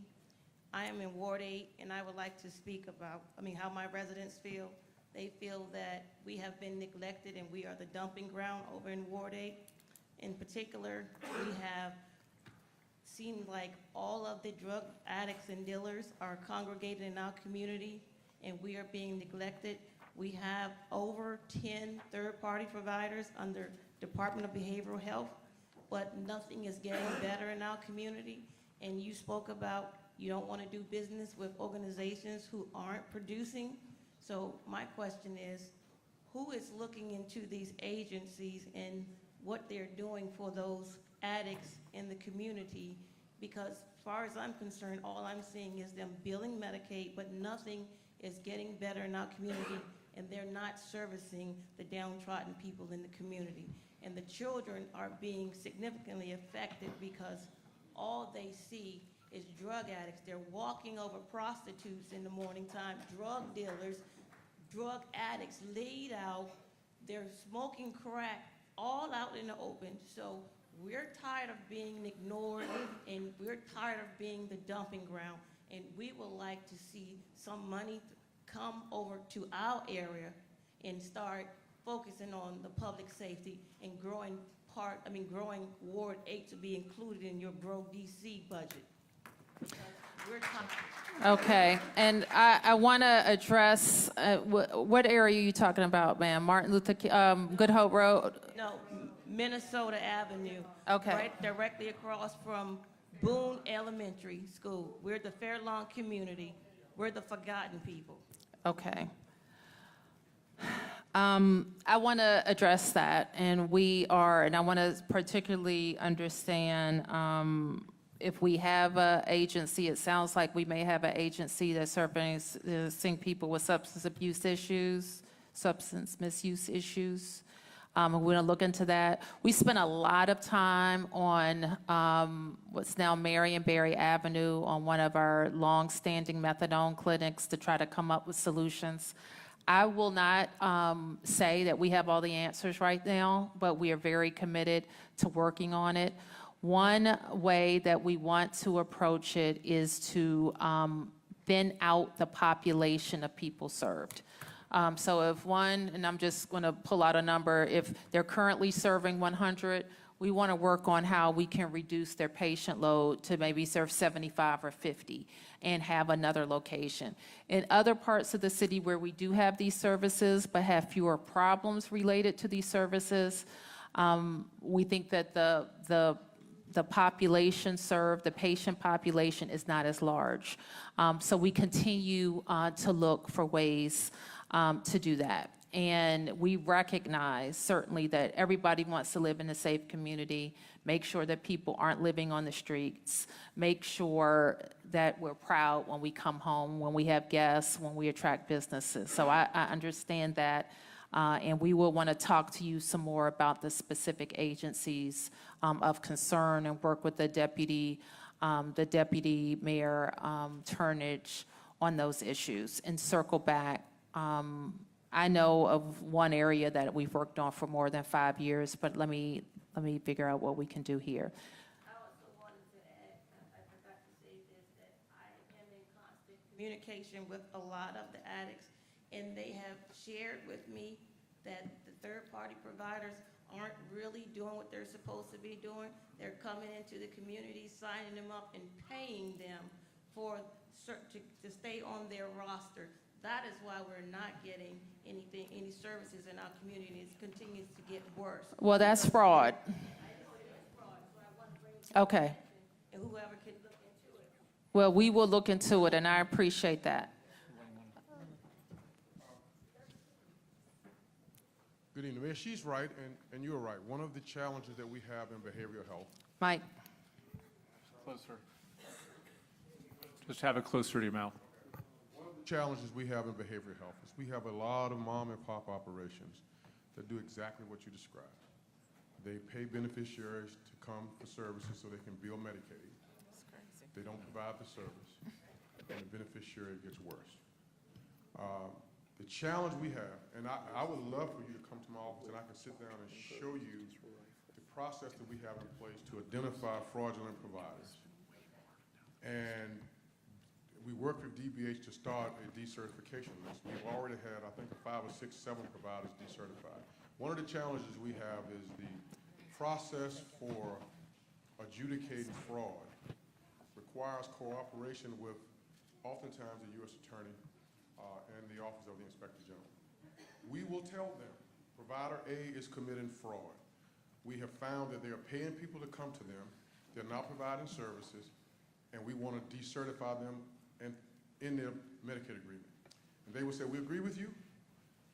Speaker 21: I am in Ward 8, and I would like to speak about, how my residents feel. They feel that we have been neglected, and we are the dumping ground over in Ward 8. In particular, we have seen like all of the drug addicts and dealers are congregated in our community, and we are being neglected. We have over 10 third-party providers under Department of Behavioral Health, but nothing is getting better in our community. And you spoke about you don't want to do business with organizations who aren't producing. So my question is, who is looking into these agencies and what they're doing for those addicts in the community? Because as far as I'm concerned, all I'm seeing is them billing Medicaid, but nothing is getting better in our community, and they're not servicing the downtrodden people in the community. And the children are being significantly affected because all they see is drug addicts. They're walking over prostitutes in the morning time, drug dealers, drug addicts laid out. They're smoking crack all out in the open. So we're tired of being ignored, and we're tired of being the dumping ground. And we would like to see some money come over to our area and start focusing on the public safety and growing Ward 8 to be included in your Grow DC budget. We're tired.
Speaker 1: Okay, and I want to address, what area are you talking about, ma'am? Martin Luther King, Good Hope Road?
Speaker 21: No, Minnesota Avenue.
Speaker 1: Okay.
Speaker 21: Right directly across from Boone Elementary School. We're the Fairlawn community. We're the forgotten people.
Speaker 1: Okay. I want to address that, and I want to particularly understand if we have an agency. It sounds like we may have an agency that's servicing people with substance misuse issues. We're going to look into that. We spent a lot of time on what's now Marion Barry Avenue on one of our long-standing methadone clinics to try to come up with solutions. I will not say that we have all the answers right now, but we are very committed to working on it. One way that we want to approach it is to thin out the population of people served. So if and I'm just going to pull out a number, if they're currently serving 100, we want to work on how we can reduce their patient load to maybe serve 75 or 50 and have another location. In other parts of the city where we do have these services but have fewer problems related to these services, we think that the population served, the patient population is not as large. So we continue to look for ways to do that. And we recognize certainly that everybody wants to live in a safe community, make sure that people aren't living on the streets, make sure that we're proud when we come home, when we have guests, when we attract businesses. So I understand that, and we will want to talk to you some more about the specific agencies of concern and work with the deputy mayor, Turnage, on those issues and circle back. I know of one area that we've worked on for more than 5 years, but let me figure out what we can do here.
Speaker 21: I also wanted to add, I forgot to say this, that I am in constant communication with a lot of the addicts, and they have shared with me that the third-party providers aren't really doing what they're supposed to be doing. They're coming into the community, signing them up, and paying them to stay on their roster. That is why we're not getting any services in our community. It continues to get worse.
Speaker 1: Well, that's fraud. Okay.
Speaker 21: And whoever can look into it.
Speaker 1: Well, we will look into it, and I appreciate that.
Speaker 9: Good evening, Mayor. She's right, and you're right. One of the challenges that we have in behavioral health.
Speaker 1: Mike.
Speaker 3: Closer. Just have it closer to your mouth.
Speaker 9: One of the challenges we have in behavioral health is we have a lot of mom and pop operations that do exactly what you described. They pay beneficiaries to come for services so they can bill Medicaid. They don't provide the service, and the beneficiary gets worse. The challenge we have, and I would love for you to come to my office and I can sit down and show you the process that we have in place to identify fraudulent providers. And we work with DBH to start a decertification list. We've already had, I think, 5 or 6, 7 providers decertified. One of the challenges we have is the process for adjudicating fraud requires cooperation with oftentimes the U.S. Attorney and the Office of the Inspector General. We will tell them, provider A is committing fraud. We have found that they are paying people to come to them, they're not providing services, and we want to decertify them in their Medicaid agreement. And they will say, we agree with you,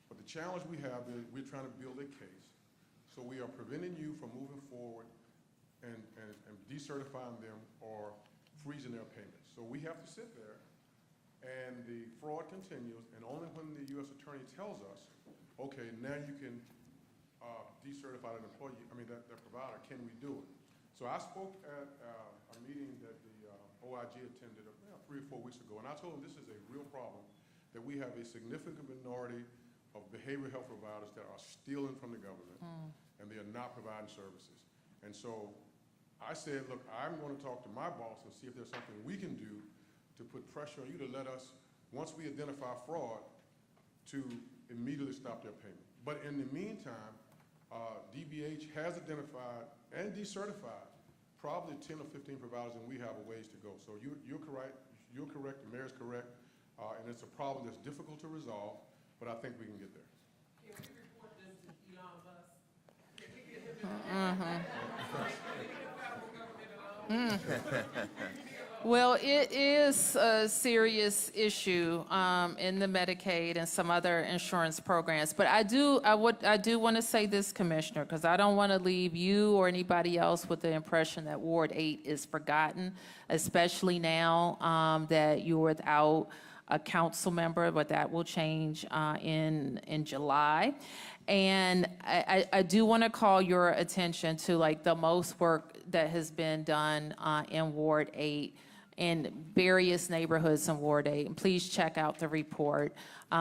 Speaker 9: but the challenge we have is we're trying to build a case. So we are preventing you from moving forward and decertifying them or freezing their payments. So we have to sit there, and the fraud continues, and only when the U.S. Attorney tells us, okay, now you can decertify that employee, that provider, can we do it? So I spoke at a meeting that the OIG attended 3 or 4 weeks ago, and I told them this is a real problem, that we have a significant minority of behavioral health providers that are stealing from the government, and they are not providing services. And so I said, look, I'm going to talk to my boss and see if there's something we can do to put pressure on you to let us, once we identify fraud, to immediately stop their payment. But in the meantime, DBH has identified and decertified probably 10 or 15 providers, and we have a ways to go. So you're correct, the mayor's correct, and it's a problem that's difficult to resolve, but I think we can get there.
Speaker 5: Can we report this to Elon Musk? Can we get him
Speaker 1: Well, it is a serious issue in the Medicaid and some other insurance programs. But I do want to say this, Commissioner, because I don't want to leave you or anybody else with the impression that Ward 8 is forgotten, especially now that you're without a council member, but that will change in July. And I do want to call your attention to the most work that has been done in Ward 8 in various neighborhoods in Ward 8. And please check out the report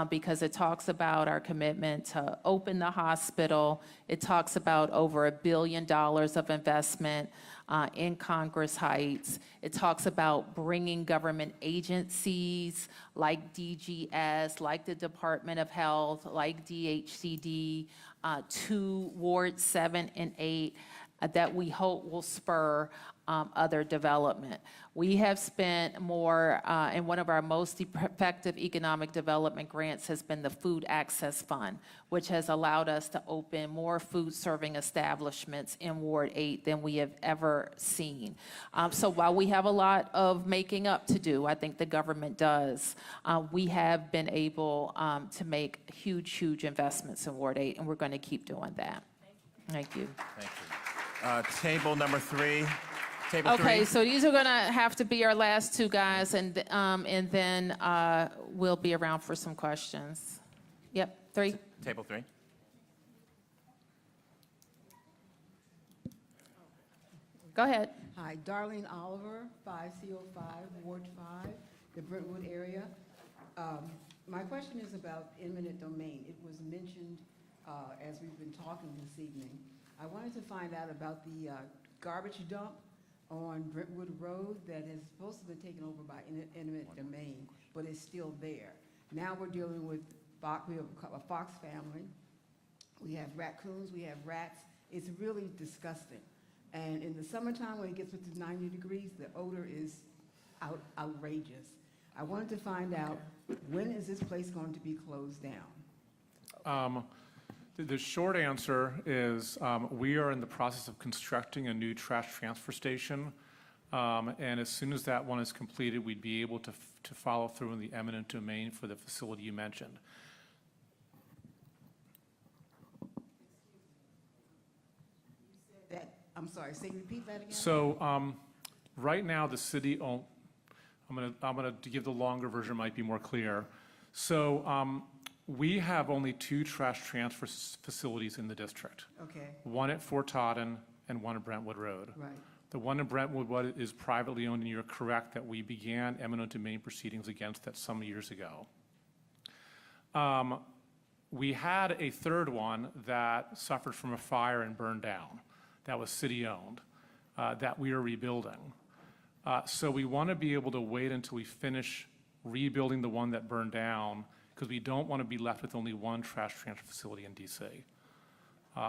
Speaker 1: because it talks about our commitment to open the hospital. It talks about over $1 billion of investment in Congress Heights. It talks about bringing government agencies like DGS, like the Department of Health, like DHCD to Ward 7 and 8 that we hope will spur other development. We have spent more, and one of our most effective economic development grants has been the Food Access Fund, which has allowed us to open more food serving establishments in Ward 8 than we have ever seen. So while we have a lot of making up to do, I think the government does, we have been able to make huge, huge investments in Ward 8, and we're going to keep doing that. Thank you.
Speaker 2: Thank you. Table number 3.
Speaker 1: Okay, so these are going to have to be our last 2 guys, and then we'll be around for some questions. Yep, 3.
Speaker 2: Table 3.
Speaker 1: Go ahead.
Speaker 22: Hi, Darlene Oliver, 5C05, Ward 5, the Brentwood area. My question is about eminent domain. It was mentioned as we've been talking this evening. I wanted to find out about the garbage dump on Brentwood Road that has supposed to be taken over by eminent domain, but is still there. Now we're dealing with we have a fox family. We have raccoons, we have rats. It's really disgusting. And in the summertime, when it gets up to 90 degrees, the odor is outrageous. I wanted to find out, when is this place going to be closed down?
Speaker 3: The short answer is we are in the process of constructing a new trash transfer station. And as soon as that one is completed, we'd be able to follow through in the eminent domain for the facility you mentioned.
Speaker 22: I'm sorry, repeat that again?
Speaker 3: So right now, the city, I'm gonna give the longer version, might be more clear. So we have only 2 trash transfer facilities in the district.
Speaker 22: Okay.
Speaker 3: One at Fort Totten and one at Brentwood Road.
Speaker 22: Right.
Speaker 3: The one in Brentwood is privately owned, and you're correct that we began eminent domain proceedings against that some years ago. We had a third one that suffered from a fire and burned down. That was city-owned, that we are rebuilding. So we want to be able to wait until we finish rebuilding the one that burned down, because we don't want to be left with only one trash transfer facility in DC.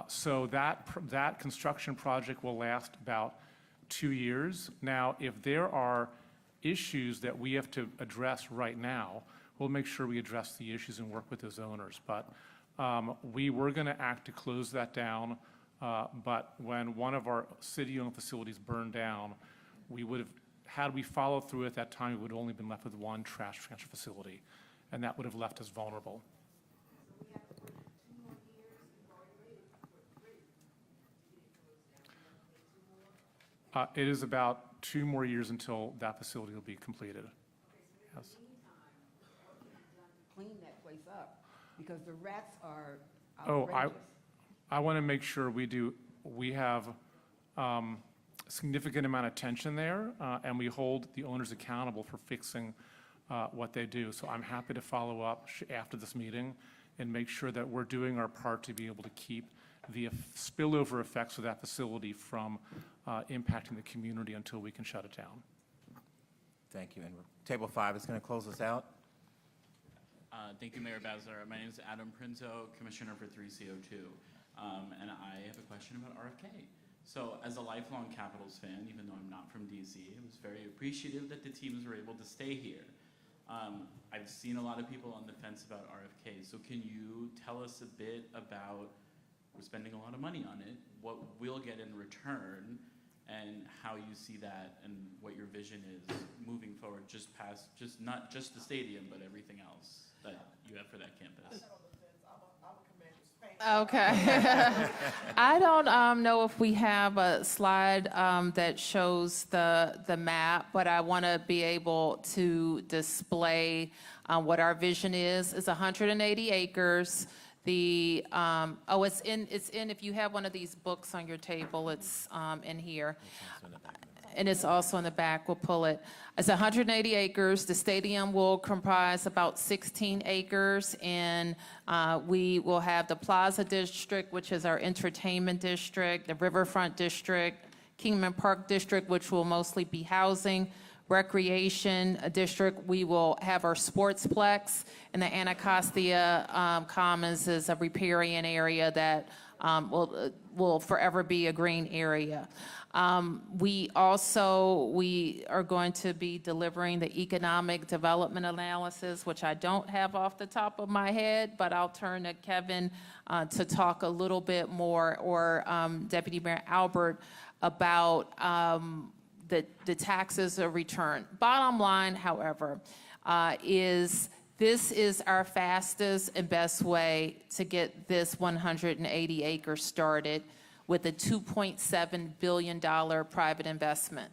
Speaker 3: So that construction project will last about 2 years. Now, if there are issues that we have to address right now, we'll make sure we address the issues and work with those owners. But we were going to act to close that down. But when one of our city-owned facilities burned down, we would have, had we followed through at that time, we would have only been left with one trash transfer facility, and that would have left us vulnerable. It is about 2 more years until that facility will be completed. Yes.
Speaker 22: Clean that place up, because the rats are
Speaker 3: Oh,
Speaker 22: outrageous.
Speaker 3: I want to make sure we have significant amount of attention there, and we hold the owners accountable for fixing what they do. So I'm happy to follow up after this meeting and make sure that we're doing our part to be able to keep the spillover effects of that facility from impacting the community until we can shut it down.
Speaker 2: Thank you. And Table 5 is going to close us out.
Speaker 6: Thank you, Mayor Bowser. My name is Adam Prinzo, Commissioner for 3CO2, and I have a question about RFK. So as a lifelong Capitals fan, even though I'm not from DC, I was very appreciative that the teams were able to stay here. I've seen a lot of people on the fence about RFK, so can you tell us a bit about, we're spending a lot of money on it, what we'll get in return, and how you see that and what your vision is moving forward, not just the stadium, but everything else that you have for that campus.
Speaker 1: Okay. I don't know if we have a slide that shows the map, but I want to be able to display what our vision is. It's 180 acres. It's in, if you have one of these books on your table, it's in here. And it's also in the back, we'll pull it. It's 180 acres. The stadium will comprise about 16 acres, and we will have the Plaza District, which is our entertainment district, the Riverfront District, Kingman Park District, which will mostly be housing, Recreation District. We will have our Sportsplex, and the Anacostia Commons is a riparian area that will forever be a green area. We are going to be delivering the economic development analysis, which I don't have off the top of my head, but I'll turn to Kevin to talk a little bit more, or Deputy Mayor Albert, about the taxes or return. Bottom line, however, is this is our fastest and best way to get this 180 acres started, with a $2.7 billion private investment.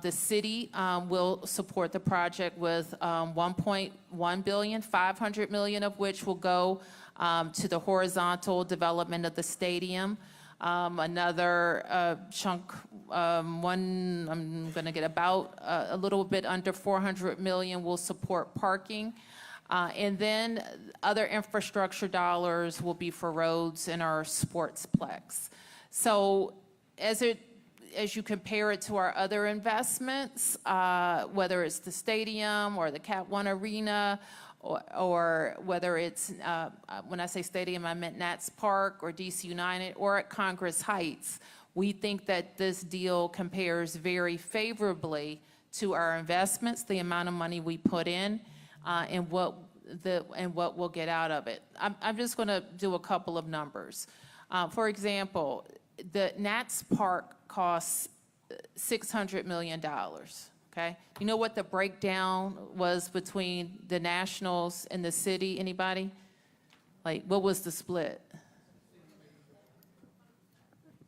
Speaker 1: The city will support the project with $1.1 billion, $500 million of which will go to the horizontal development of the stadium. Another chunk, I'm going to get about a little bit under $400 million will support parking. And then other infrastructure dollars will be for roads and our sportsplex. So as it as you compare it to our other investments, whether it's the stadium or the Cat 1 Arena, or whether it's, when I say stadium, I meant Nats Park or DC United or at Congress Heights, we think that this deal compares very favorably to our investments, the amount of money we put in, and what we'll get out of it. I'm just going to do a couple of numbers. For example, the Nats Park costs $600 million. Okay, you know what the breakdown was between the Nationals and the city? Anybody? Like, what was the split?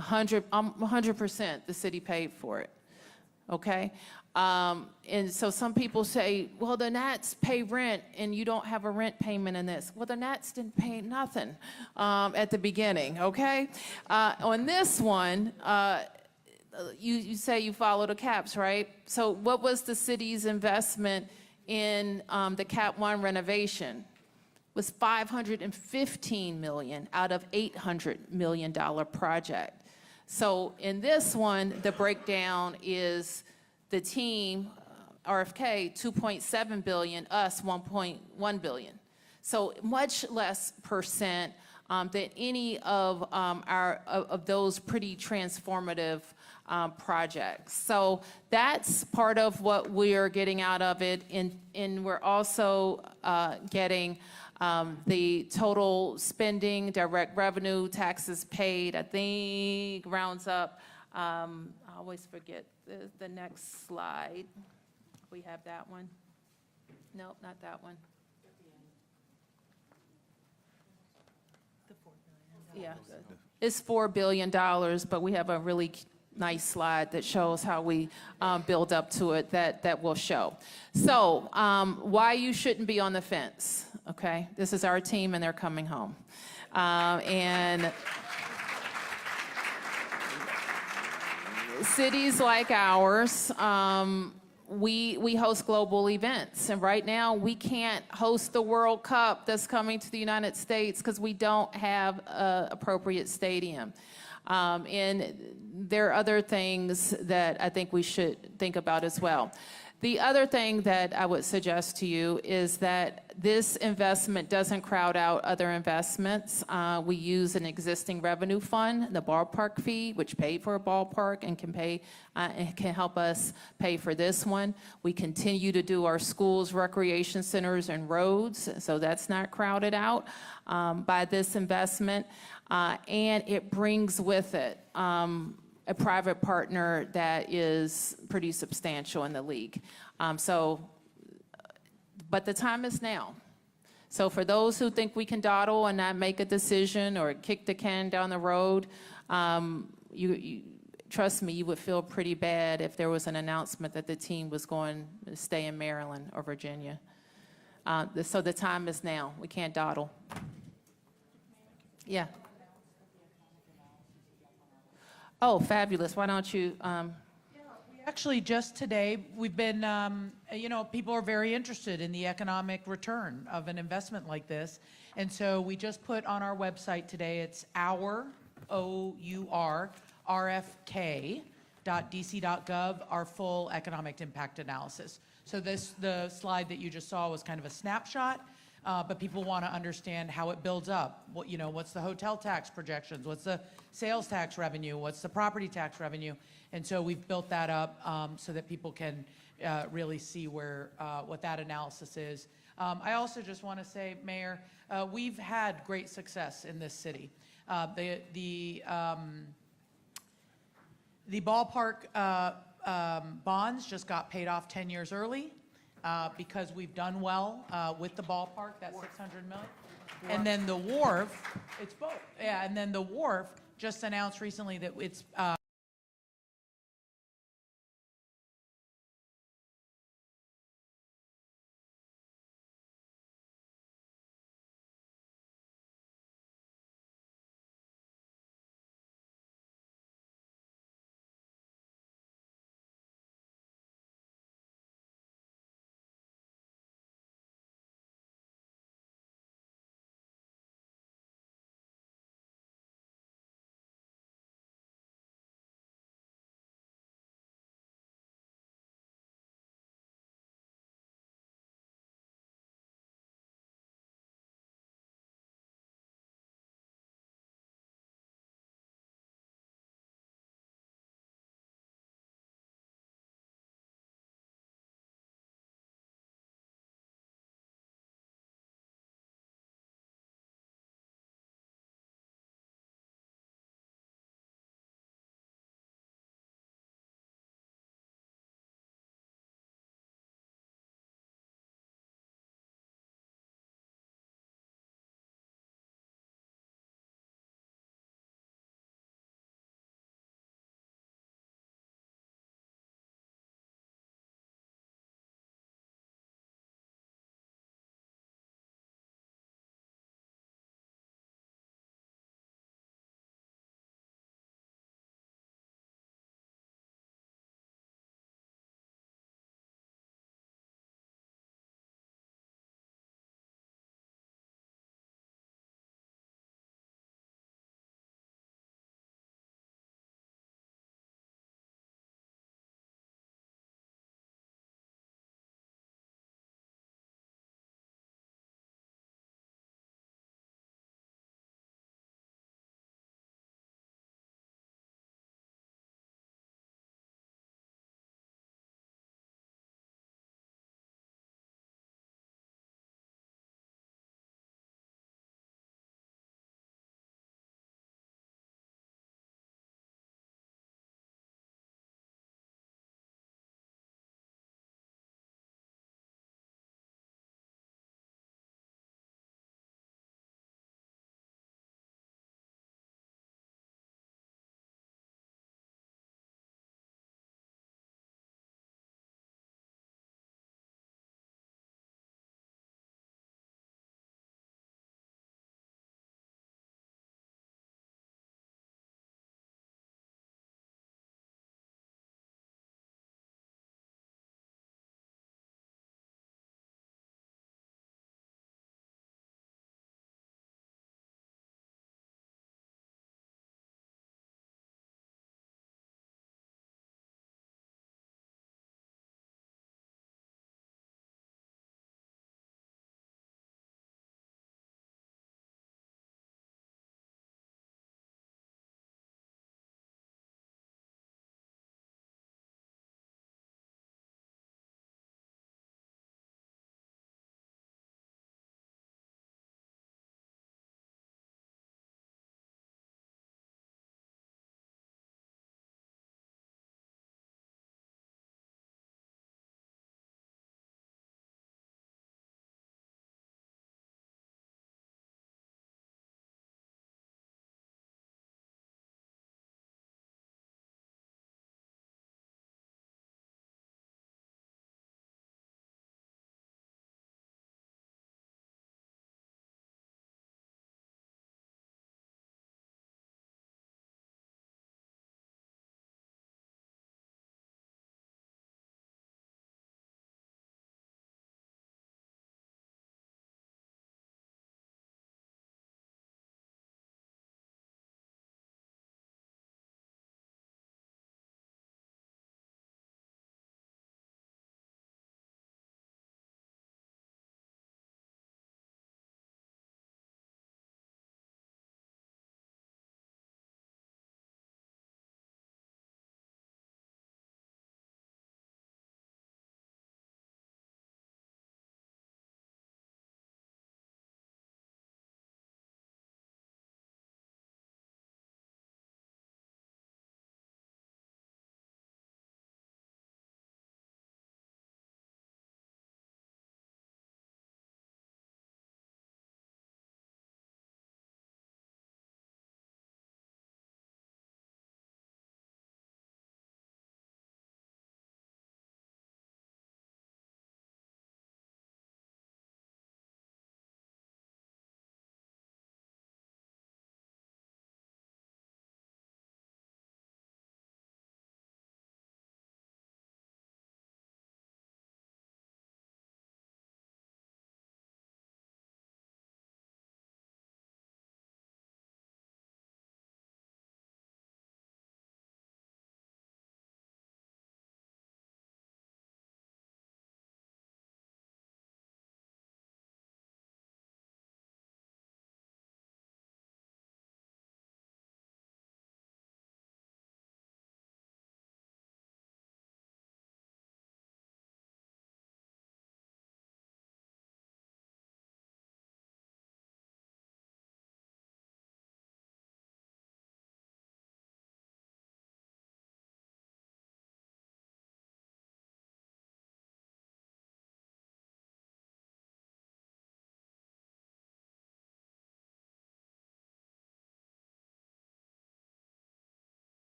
Speaker 1: 100%. The city paid for it. Okay, and so some people say, well, the Nats pay rent, and you don't have a rent payment in this. Well, the Nats didn't pay nothing at the beginning. Okay, on this one. You say you follow the caps, right? So what was the city's investment in the Cat 1 renovation? It was $515 million out of $800 million project. So in this one, the breakdown is the team, RFK, $2.7 billion, us $1.1 billion. So much less percent than any of of those pretty transformative projects. So that's part of what we're getting out of it, and we're also getting the total spending, direct revenue, taxes paid, I think rounds up. I always forget the next slide. We have that one. Nope, not that one. Yeah, it's $4 billion, but we have a really nice slide that shows how we build up to it that will show. So why you shouldn't be on the fence, okay? This is our team and they're coming home. And cities like ours, we host global events, and right now we can't host the World Cup that's coming to the United States because we don't have an appropriate stadium. And there are other things that I think we should think about as well. The other thing that I would suggest to you is that this investment doesn't crowd out other investments. We use an existing revenue fund, the ballpark fee, which paid for a ballpark and can help us pay for this one. We continue to do our schools, recreation centers, and roads, so that's not crowded out by this investment. And it brings with it a private partner that is pretty substantial in the league. But the time is now. So for those who think we can dawdle and not make a decision or kick the can down the road, trust me, you would feel pretty bad if there was an announcement that the team was going to stay in Maryland or Virginia. So the time is now. We can't dawdle. Yeah. Oh, fabulous. Why don't you?
Speaker 8: Actually, just today, we've been, people are very interested in the economic return of an investment like this. And so we just put on our website today, it's rfk.dc.gov, our full economic impact analysis. So the slide that you just saw was kind of a snapshot. But people want to understand how it builds up. What's the hotel tax projections? What's the sales tax revenue? What's the property tax revenue? And so we've built that up so that people can really see what that analysis is. I also just want to say, Mayor, we've had great success in this city. The ballpark bonds just got paid off 10 years early. Because we've done well with the ballpark, that $600 million. And then the wharf, it's both. Yeah, and then the wharf just announced recently that it's